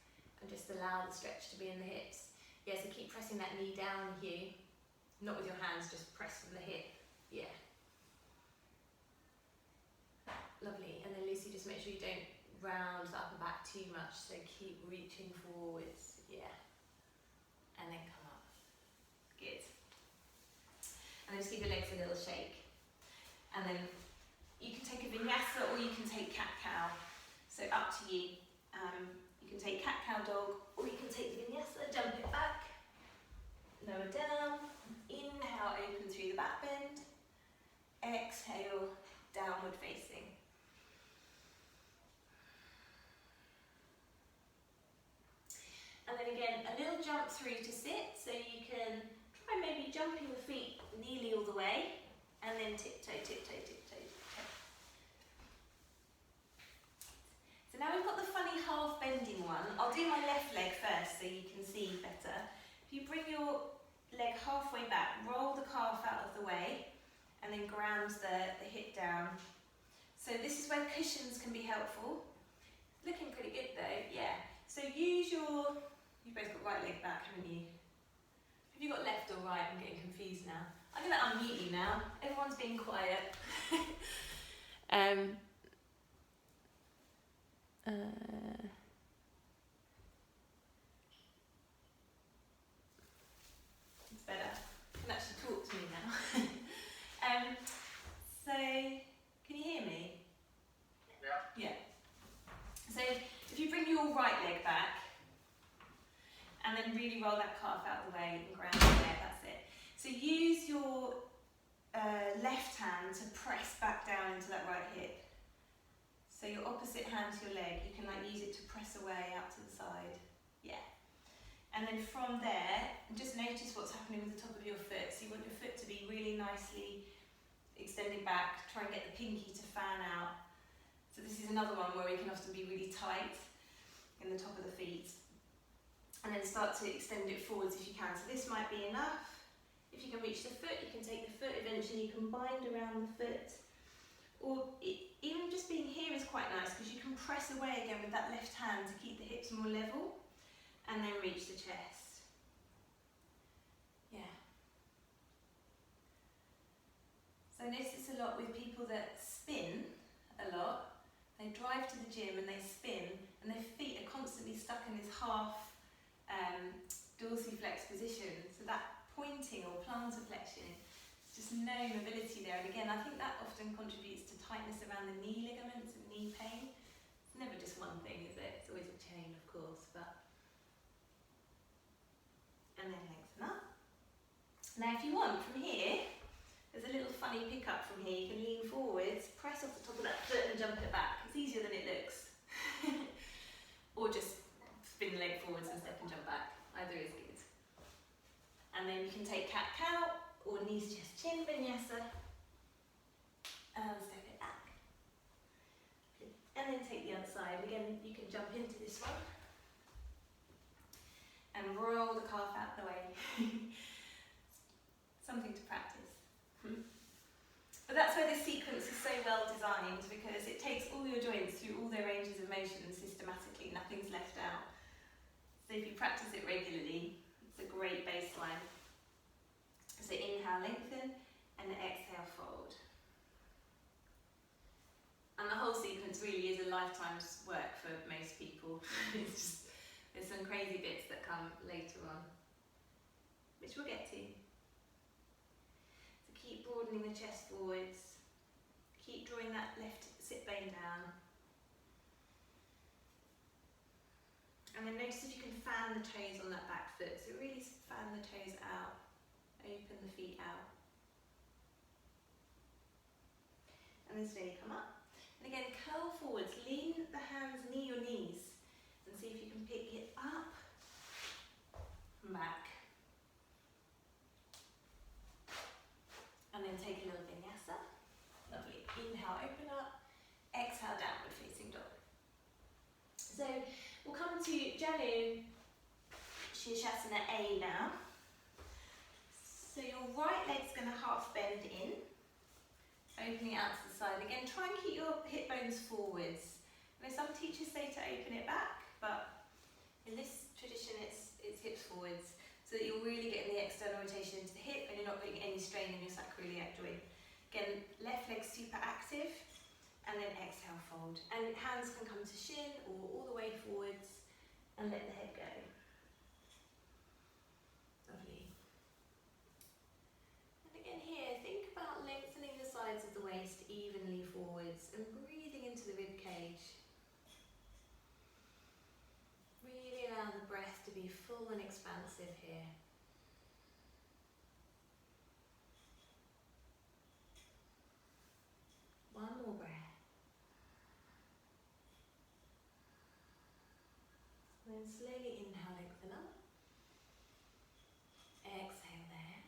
and just allow the stretch to be in the hips. Yeah, so keep pressing that knee down here. Not with your hands, just press from the hip. Yeah. Lovely. And then Lucy, just make sure you don't round the upper back too much. So keep reaching forwards. Yeah. And then come up. Good. And then just give your legs a little shake. And then you can take a vinyasa or you can take cat-cow. So up to you. You can take cat-cow dog or you can take the vinyasa, jump it back. Lower down. Inhale, open through the back bend. Exhale, downward facing. And then again, a little jump through to sit, so you can try maybe jumping the feet nearly all the way, and then tiptoe, tiptoe, tiptoe, tiptoe. So now we've got the funny half bending one. I'll do my left leg first so you can see better. If you bring your leg halfway back, roll the calf out of the way, and then ground the hip down. So this is where cushions can be helpful. Looking pretty good though, yeah. So use your, you've both got right leg back, haven't you? Have you got left or right? I'm getting confused now. I'm going to unmute you now. Everyone's being quiet. It's better. You can actually talk to me now. So, can you hear me? Yeah. Yeah. So, if you bring your right leg back, and then really roll that calf out the way and ground it there, that's it. So use your left hand to press back down into that right hip. So your opposite hand to your leg, you can like use it to press away out to the side. Yeah. And then from there, just notice what's happening with the top of your foot. So you want your foot to be really nicely extended back, try and get the pinky to fan out. So this is another one where we can often be really tight in the top of the feet. And then start to extend it forwards if you can. So this might be enough. If you can reach the foot, you can take the foot, eventually you can bind around the foot. Or even just being here is quite nice because you can press away again with that left hand to keep the hips more level and then reach the chest. Yeah. So I notice this a lot with people that spin a lot. They drive to the gym and they spin and their feet are constantly stuck in this half dorsiflex position, so that pointing or plantar flexion, there's just no mobility there. And again, I think that often contributes to tightness around the knee ligaments and knee pain. It's never just one thing, is it? It's always a chain, of course. But and then lengthen up. Now, if you want, from here, there's a little funny pickup from here. You can lean forwards, press off the top of that foot, and jump it back. It's easier than it looks. Or just spin the leg forwards and step and jump back. Either is good. And then you can take cat-cow or knees, chest, chin, vinyasa. And step it back. And then take the other side. Again, you can jump into this one. And roll the calf out the way. Something to practice. But that's where this sequence is so well designed, because it takes all your joints through all their ranges of motion systematically. Nothing's left out. So if you practice it regularly, it's a great baseline. So inhale, lengthen, and exhale, fold. And the whole sequence really is a lifetime's work for most people. It's just, there's some crazy bits that come later on, which we'll get to. So keep broadening the chest forwards. Keep drawing that left sit bone down. And then notice if you can fan the toes on that back foot. So really fan the toes out, open the feet out. And then slowly come up. And again, curl forwards, lean the hands near your knees. And see if you can pick it up and back. And then take a little vinyasa. Lovely. Inhale, open up. Exhale, downward facing dog. So we'll come to Janu Shirshasana A now. So your right leg's going to half bend in, opening it out to the side. Again, try and keep your hip bones forwards. I know some teachers say to open it back, but in this tradition it's hips forwards, so that you're really getting the external rotation into the hip and you're not putting any strain in your sacroiliac joint. Again, left leg super active, and then exhale, fold. And hands can come to shin or all the way forwards, and let the head go. Lovely. And again here, think about lengthening the sides of the waist evenly forwards and breathing into the rib cage. Really allow the breath to be full and expansive here. One more breath. And then slowly inhale, lengthen up. Exhale there.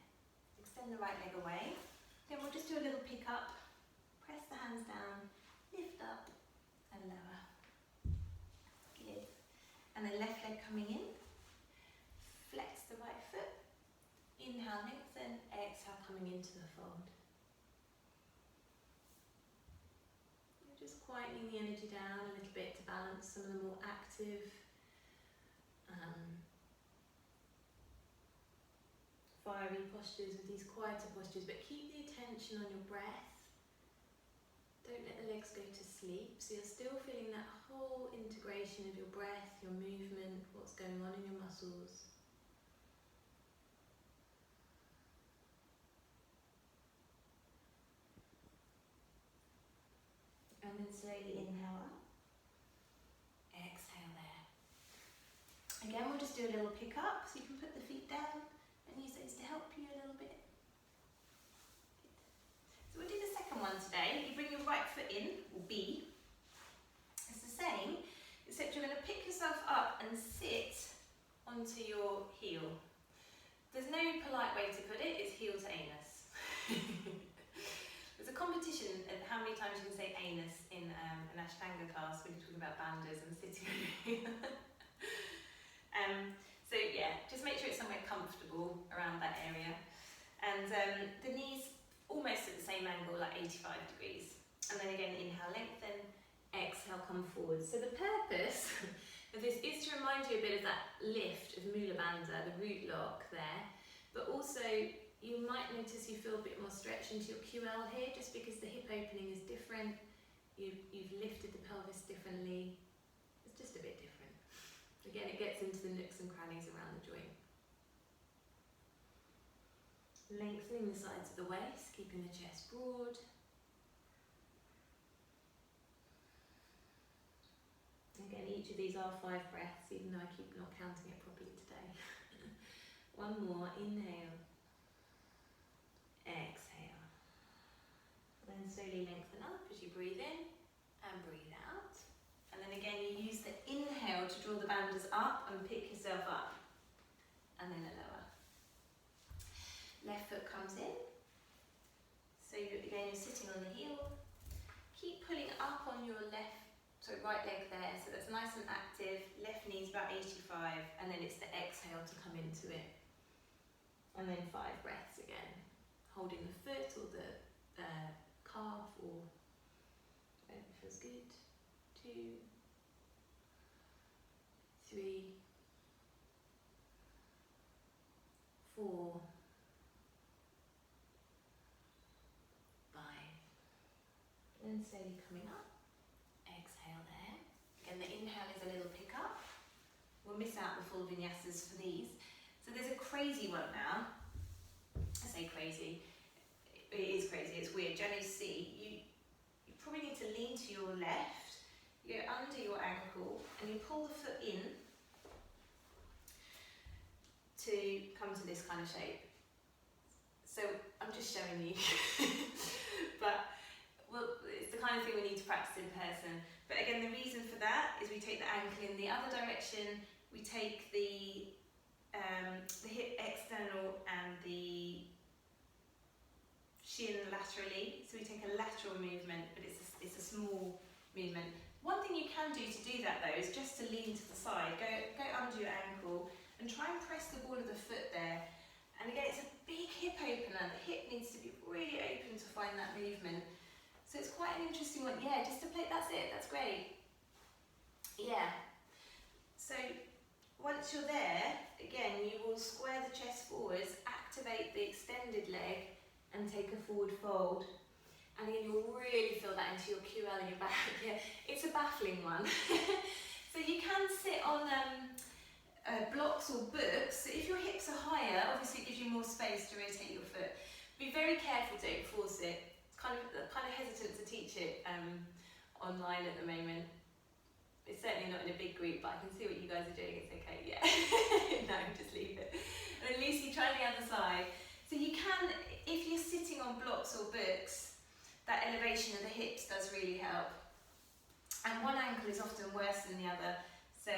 Extend the right leg away. Then we'll just do a little pick up. Press the hands down, lift up and lower. Good. And then left leg coming in. Flex the right foot. Inhale, lengthen. Exhale, coming into the fold. Just quietening the energy down a little bit to balance some of the more active fiery postures with these quieter postures, but keep the attention on your breath. Don't let the legs go to sleep, so you're still feeling that whole integration of your breath, your movement, what's going on in your muscles. And then slowly inhale up. Exhale there. Again, we'll just do a little pick up, so you can put the feet down and use those to help you a little bit. Good. So we'll do the second one today. You bring your right foot in, or B. It's the same, except you're going to pick yourself up and sit onto your heel. There's no polite way to put it, it's heel to anus. There's a competition of how many times you can say anus in an Ashtanga class when you're talking about bandhas and sitting on your heel. So yeah, just make sure it's somewhere comfortable around that area. And the knees almost at the same angle, like 85 degrees. And then again, inhale, lengthen, exhale, come forward. So the purpose of this is to remind you a bit of that lift of Mula Bandha, the root lock there, but also you might notice you feel a bit more stretch into your QL here, just because the hip opening is different. You've lifted the pelvis differently. It's just a bit different. Again, it gets into the nooks and crannies around the joint. Lengthening the sides of the waist, keeping the chest broad. Again, each of these are 5 breaths, even though I keep not counting it properly today. One more, inhale. Exhale. Then slowly lengthen up as you breathe in and breathe out. And then again, you use the inhale to draw the bandhas up and pick yourself up. And then a lower. Left foot comes in. So again, you're sitting on the heel. Keep pulling up on your right leg there. So that's nice and active. Left knee's about 85. And then it's the exhale to come into it. And then 5 breaths again. Holding the foot or the calf or whatever feels good. 2, 3, 4, 5. And slowly coming up. Exhale there. Again, the inhale is a little pick up. We'll miss out the full vinyasas for these. So there's a crazy one now. I say crazy. It is crazy, it's weird. Generally see, you probably need to lean to your left, you go under your ankle and you pull the foot in to come to this kind of shape. So I'm just showing you. But it's the kind of thing we need to practice in person. But again, the reason for that is we take the ankle in the other direction, we take the hip external and the shin laterally, so we take a lateral movement, but it's a small movement. One thing you can do to do that though is just to lean to the side, go under your ankle and try and press the ball of the foot there. And again, it's a big hip opener, the hip needs to be really open to find that movement. So it's quite an interesting one. Yeah, just to play, that's it, that's great. Yeah. So once you're there, again, you will square the chest forwards, activate the extended leg, and take a forward fold. And again, you'll really feel that into your QL in your back. Yeah, it's a baffling one. So you can sit on blocks or books. So if your hips are higher, obviously it gives you more space to rotate your foot. Be very careful, don't force it. It's kind of hesitant to teach it online at the moment. It's certainly not in a big group, but I can see what you guys are doing. It's okay, yeah. No, just leave it. And then Lucy, try the other side. So you can, if you're sitting on blocks or books, that elevation of the hips does really help. And one ankle is often worse than the other. So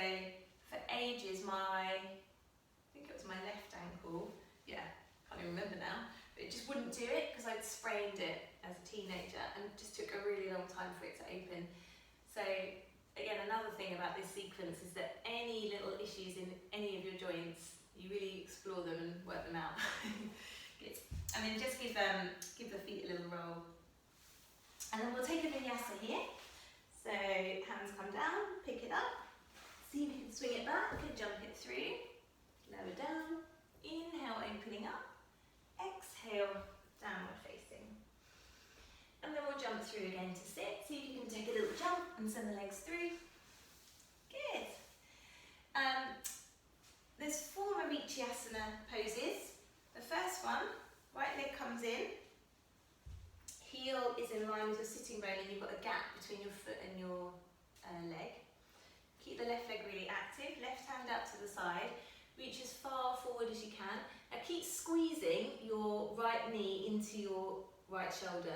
for ages, I think it was my left ankle, yeah, can't even remember now, but it just wouldn't do it because I'd sprained it as a teenager and it just took a really long time for it to open. So again, another thing about this sequence is that any little issues in any of your joints, you really explore them and work them out. Good. And then just give the feet a little roll. And then we'll take a vinyasa here. So hands come down, pick it up, see if you can swing it back and jump it through. Lower down, inhale, opening up, exhale, downward facing. And then we'll jump through again to sit. See if you can take a little jump and send the legs through. Good. There's 4 Marichyasana poses. The first one, right leg comes in. Heel is in line with your sitting bone and you've got a gap between your foot and your leg. Keep the left leg really active, left hand out to the side, reach as far forward as you can. Now keep squeezing your right knee into your right shoulder,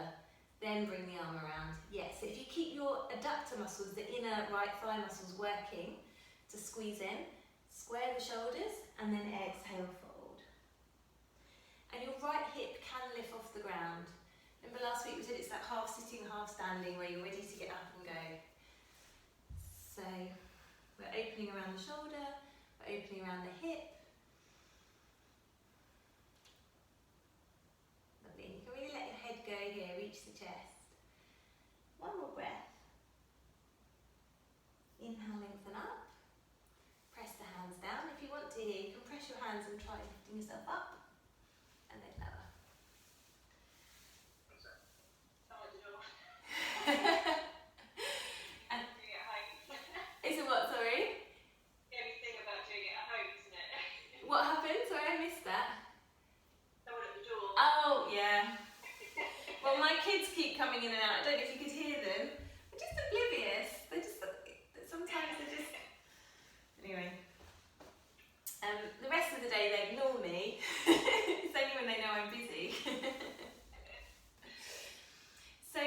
then bring the arm around. Yes, if you keep your adductor muscles, the inner right thigh muscles working to squeeze in, square the shoulders and then exhale, fold. And your right hip can lift off the ground. Remember last week we said it's that half sitting, half standing where you're ready to get up and go. So we're opening around the shoulder, we're opening around the hip. Lovely. You can really let your head go here, reach the chest. One more breath. Inhale, lengthen up. Press the hands down. If you want to here, you can press your hands and try lifting yourself up. And then lower. And it's a what, sorry? The only thing about doing it at home, isn't it? What happened? Sorry, I missed that. Someone at the door. Oh, yeah. Well, my kids keep coming in and out. I don't know if you could hear them. They're just oblivious. Sometimes they're just... Anyway. The rest of the day they ignore me. It's only when they know I'm busy. So,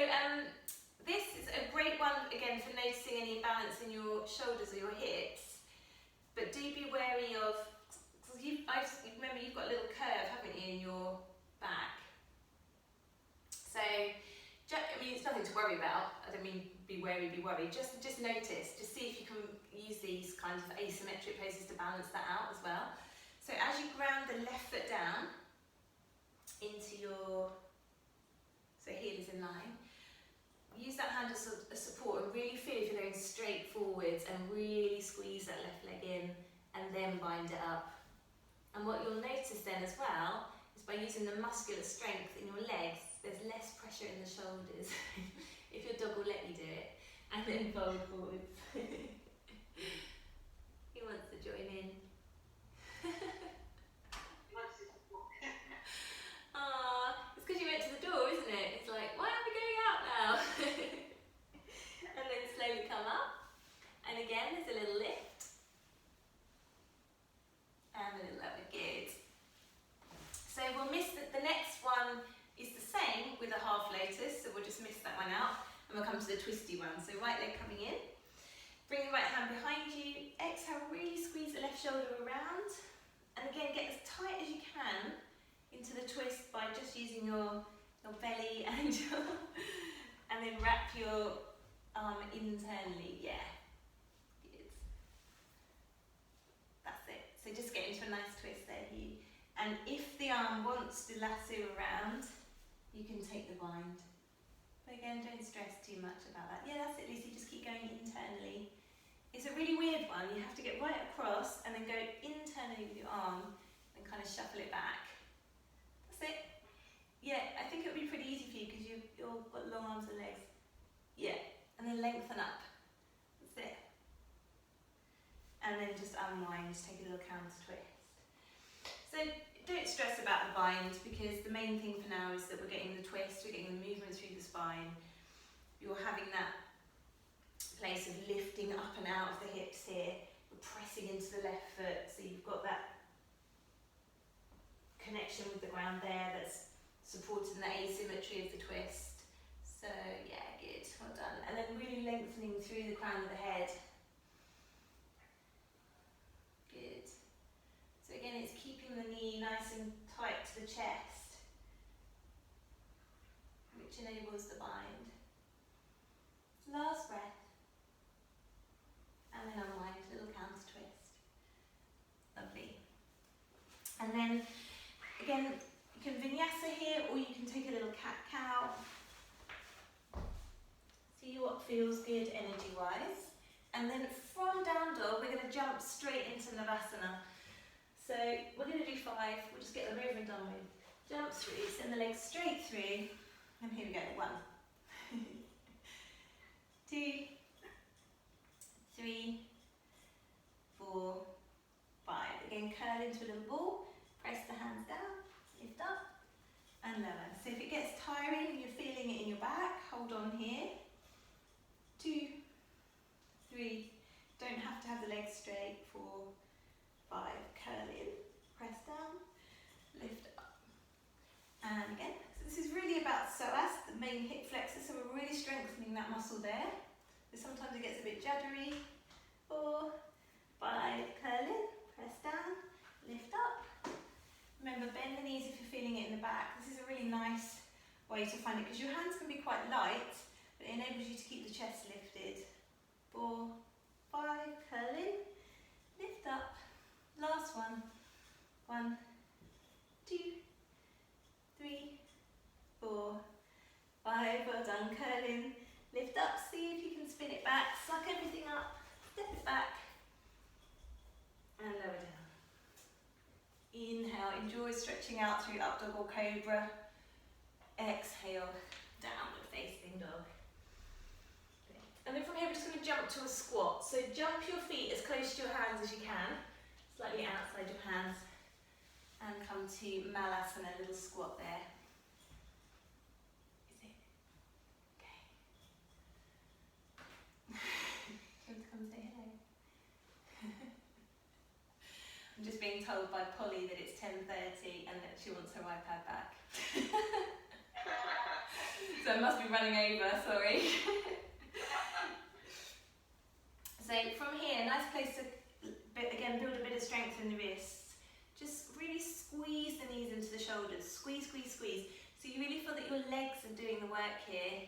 this is a great one, again, for noticing any imbalance in your shoulders or your hips. But do be wary of, remember you've got a little curve, haven't you, in your back. So, I mean, it's nothing to worry about. I don't mean be wary, just notice. Just see if you can use these kinds of asymmetric poses to balance that out as well. So as you ground the left foot down into your, so heel is in line, use that hand as a support and really feel if you're going straight forwards and really squeeze that left leg in and then bind it up. And what you'll notice then as well is by using the muscular strength in your legs, there's less pressure in the shoulders. If your dog will let you do it. And then fold forwards. He wants to join in. Aww, it's because you went to the door, isn't it? It's like, why are we going out now? And then slowly come up. And again, there's a little lift. And a little lower. Good. So we'll miss the next one is the same with a half lotus, so we'll just miss that one out. And we'll come to the twisty one. So right leg coming in. Bring the right hand behind you. Exhale, really squeeze the left shoulder around. And again, get as tight as you can into the twist by just using your belly and and then wrap your arm internally. Yeah. Good. That's it. So just get into a nice twist there, Hugh. And if the arm wants to lasso around, you can take the bind. Okay. again, don't stress too much about that. Yeah, that's it, Lucy, just keep going internally. It's a really weird one. You have to get right across and then go internally with your arm and kind of shuffle it back. That's it. Yeah, I think it would be pretty easy for you because you've got long arms and legs. Yeah, and then lengthen up. That's it. And then just unwind, just take a little counter twist. So don't stress about the bind because the main thing for now is that we're getting the twist, we're getting the movement through the spine. You're having that place of lifting up and out of the hips here. We're pressing into the left foot, so you've got that connection with the ground there that's supporting the asymmetry of the twist. So yeah, good, well done. And then really lengthening through the crown of the head. Good. So again, it's keeping the knee nice and tight to the chest, which enables the bind. Last breath. And then unwind, little counter twist. Lovely. And then, again, you can vinyasa here, or you can take a little cat-cow. See what feels good energy-wise. And then from down dog, we're going to jump straight into Navasana. So we're going to do 5, we'll just get them over and done with. Jump through, send the legs straight through, and here we go, 1, 2, 3, 4, 5. Again, curl into a little ball, press the hands down, lift up, and lower. So if it gets tiring and you're feeling it in your back, hold on here. 2, 3, don't have to have the legs straight. 4, 5, curl in, press down, lift up. And again, so this is really about psoas, the main hip flexor, so we're really strengthening that muscle there. But sometimes it gets a bit juddery. 4, 5, curl in, press down, lift up. Remember, bend the knees if you're feeling it in the back. This is a really nice way to find it because your hands can be quite light, but it enables you to keep the chest lifted. 4, 5, curl in, lift up. Last one. 1, 2, 3, 4, 5. Well done. Curl in, lift up. See if you can spin it back. Suck everything up. Step it back. And lower down. Inhale. Enjoy stretching out through up dog or cobra. Exhale. Downward facing dog. And then from here we're just going to jump to a squat. So jump your feet as close to your hands as you can. Slightly outside your hands, and come to Malasana, a little squat there. Is it? Okay. Do you want to come say hello? I'm just being told by Polly that it's 10:30 and that she wants her iPad back. So I must be running over, sorry. So from here, nice place to again, build a bit of strength in the wrists. Just really squeeze the knees into the shoulders. Squeeze, squeeze, squeeze. So you really feel that your legs are doing the work here.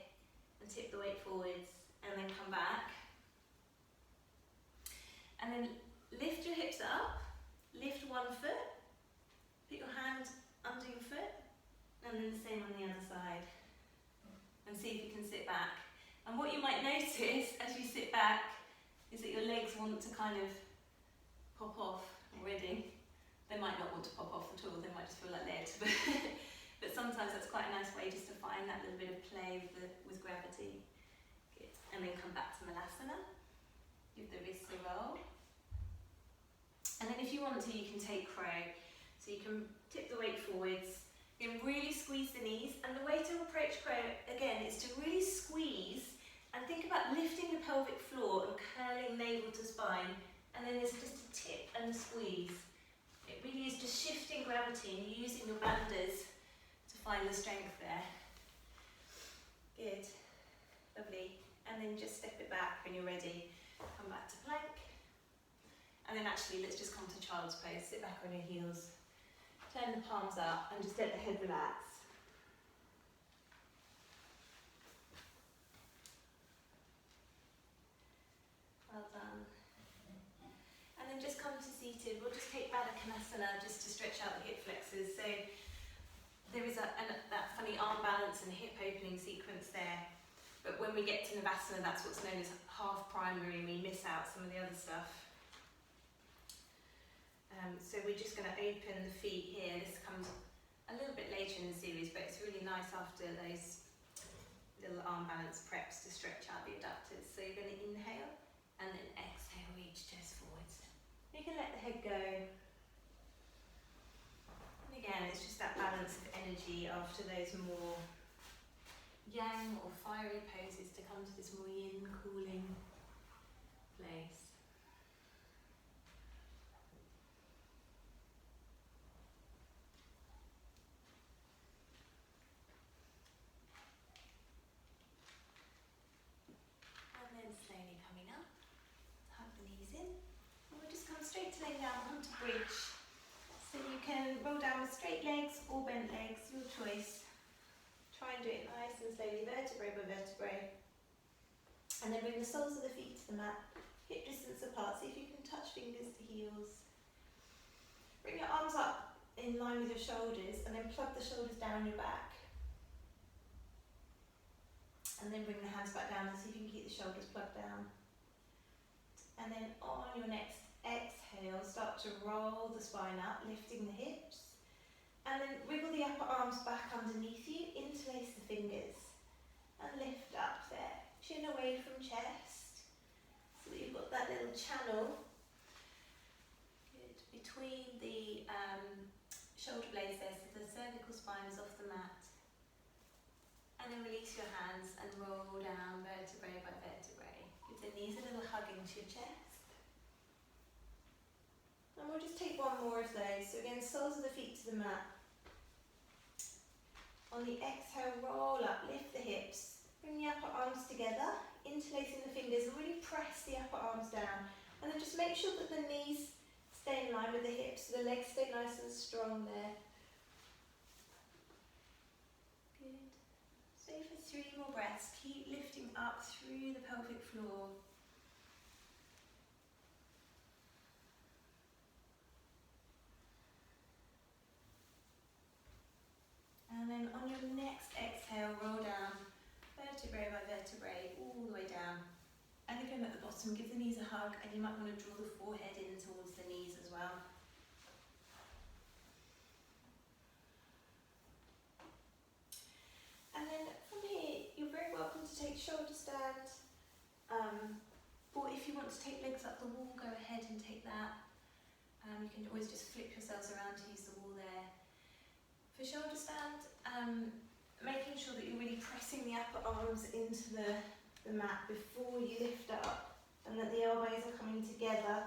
And tip the weight forwards and then come back. And then lift your hips up. Lift one foot. Put your hand under your foot. And then the same on the other side. And see if you can sit back. And what you might notice as you sit back is that your legs want to kind of pop off already. They might not want to pop off at all, they might just feel like lead. But sometimes that's quite a nice way just to find that little bit of play with gravity. Good. And then come back to Malasana. Give the wrists a roll. And then if you want to, you can take crow. So you can tip the weight forwards. You can really squeeze the knees. And the way to approach crow, again, is to really squeeze and think about lifting the pelvic floor and curling navel to spine. And then there's just a tip and a squeeze. It really is just shifting gravity and using your bandhas to find the strength there. Good. Lovely. And then just step it back when you're ready. Come back to plank. And then actually, let's just come to child's pose. Sit back on your heels. Turn the palms up and just let the head relax. Well done. And then just come to seated. We'll just take Baddha Konasana just to stretch out the hip flexors. So there is that funny arm balance and hip opening sequence there. But when we get to Navasana, that's what's known as half primary, and we miss out some of the other stuff. So we're just going to open the feet here. This comes a little bit later in the series, but it's really nice after those little arm balance preps to stretch out the adductors. So you're going to inhale and then exhale, reach chest forwards. You can let the head go. And again, it's just that balance of energy after those more yang or fiery poses to come to this more yin, cooling place. And then slowly coming up, hug the knees in, and we'll just come straight to laying down onto bridge. So you can roll down with straight legs or bent legs, your choice. Try and do it nice and slowly, vertebrae by vertebrae. And then bring the soles of the feet to the mat, hip distance apart, see if you can touch fingers to heels. Bring your arms up in line with your shoulders, and then plug the shoulders down your back. And then bring the hands back down and see if you can keep the shoulders plugged down. And then on your next exhale, start to roll the spine up, lifting the hips. And then wiggle the upper arms back underneath you, interlace the fingers. And lift up there, chin away from chest. So that you've got that little channel. Good. Between the shoulder blades there, so the cervical spine is off the mat. And then release your hands and roll down vertebrae by vertebrae. Give the knees a little hug into your chest. And we'll just take one more of those. So again, soles of the feet to the mat. On the exhale, roll up, lift the hips. Bring the upper arms together, interlacing the fingers, and really press the upper arms down. And then just make sure that the knees stay in line with the hips, so the legs stay nice and strong there. Good. Stay for 3 more breaths. Keep lifting up through the pelvic floor. And then on your next exhale, roll down, vertebrae by vertebrae, all the way down. And again at the bottom, give the knees a hug, and you might want to draw the forehead in towards the knees as well. And then from here, you're very welcome to take shoulder stand, or if you want to take legs up the wall, go ahead and take that. You can always just flip yourselves around to use the wall there. For shoulder stand, making sure that you're really pressing the upper arms into the mat before you lift up, and that the elbows are coming together,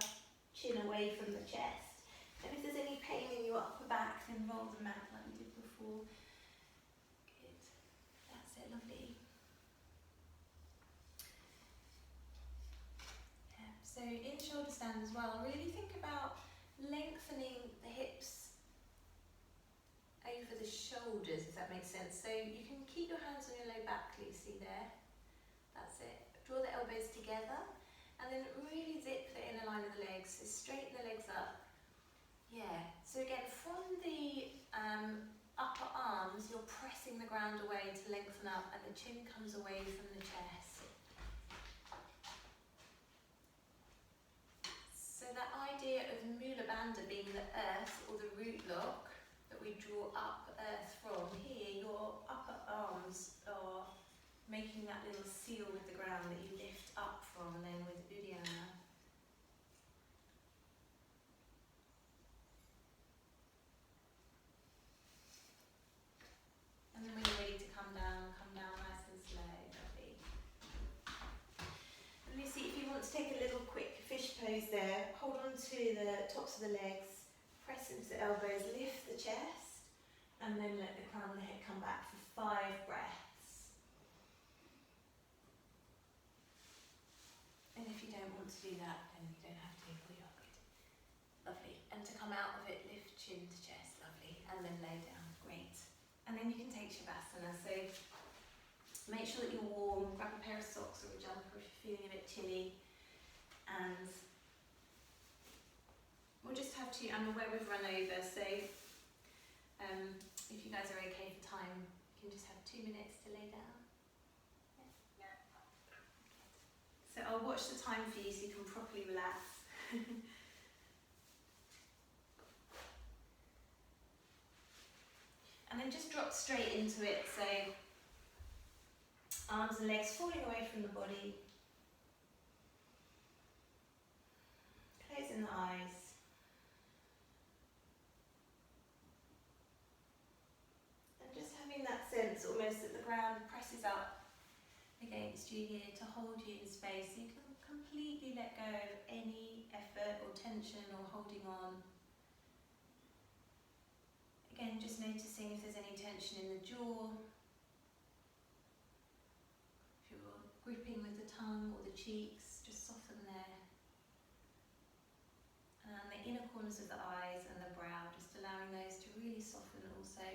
chin away from the chest. And if there's any pain in your upper back, then roll the mat like we did before. That's it, lovely. Yeah. So in shoulder stand as well, really think about lengthening the hips over the shoulders, if that makes sense. So you can keep your hands on your low back loosely there. That's it. Draw the elbows together, and then really zip the inner line of the legs. So straighten the legs up. Yeah. So again, from the upper arms, you're pressing the ground away to lengthen up, and the chin comes away from the chest. So that idea of Mula Bandha being the earth or the root lock that we draw up earth from, here your upper arms are making that little seal with the ground that you lift up from, and then with Uddiyana. And then when you're ready to come down nice and slow, lovely. Let me see, if you want to take a little quick fish pose there, hold on to the tops of the legs, press into the elbows, lift the chest, and then let the crown of the head come back for 5 breaths. And if you don't want to do that, then you don't have to, or you're good. Lovely. And to come out of it, lift chin to chest, lovely. And then lay down, great. And then you can take Shavasana. So make sure that you're warm, grab a pair of socks or a jumper if you're feeling a bit chilly. And we'll just have to, I'm aware we've run over, so if you guys are okay for time, you can just have 2 minutes to lay down. Yeah. I'll watch the time for you so you can properly relax. And then just drop straight into it, so arms and legs falling away from the body. Closing the eyes. And just having that sense almost that the ground presses up against you here to hold you in space. So you can completely let go of any effort or tension or holding on. Again, just noticing if there's any tension in the jaw. If you're gripping with the tongue or the cheeks, just soften there. And the inner corners of the eyes and the brow, just allowing those to really soften also.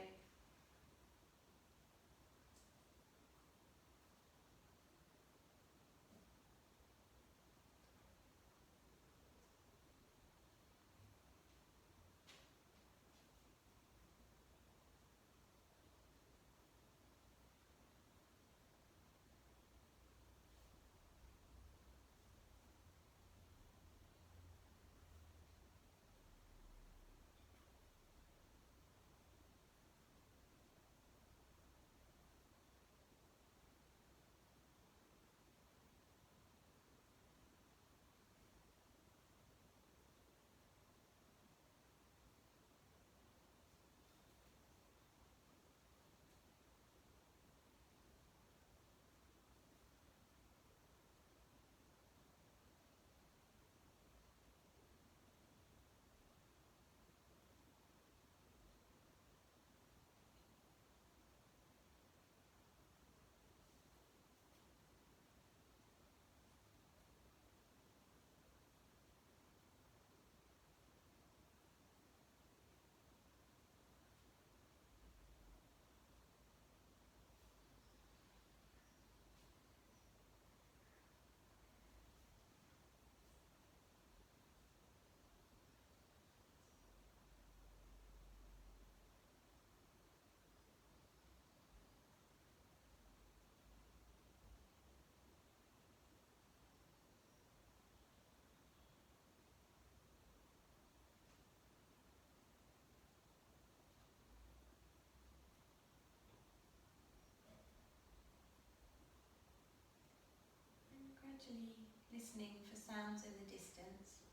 Gradually listening for sounds in the distance.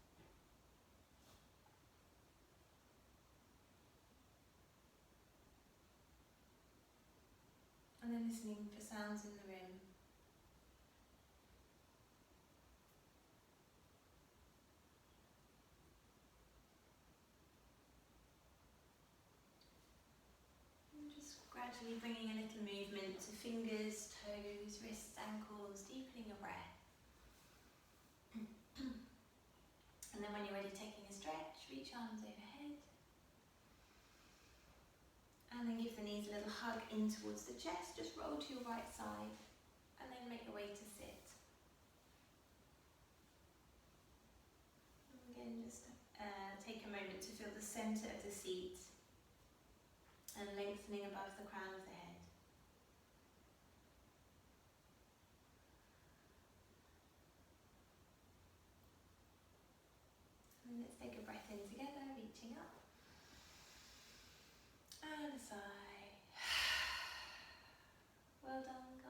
And then listening for sounds in the room. And just gradually bringing a little movement to fingers, toes, wrists, ankles, deepening your breath. And then when you're ready, taking a stretch, reach arms overhead. And then give the knees a little hug in towards the chest, just roll to your right side. And then make your way to sit. And again, just take a moment to feel the centre of the seat and lengthening above the crown of the head. And let's take a breath in together.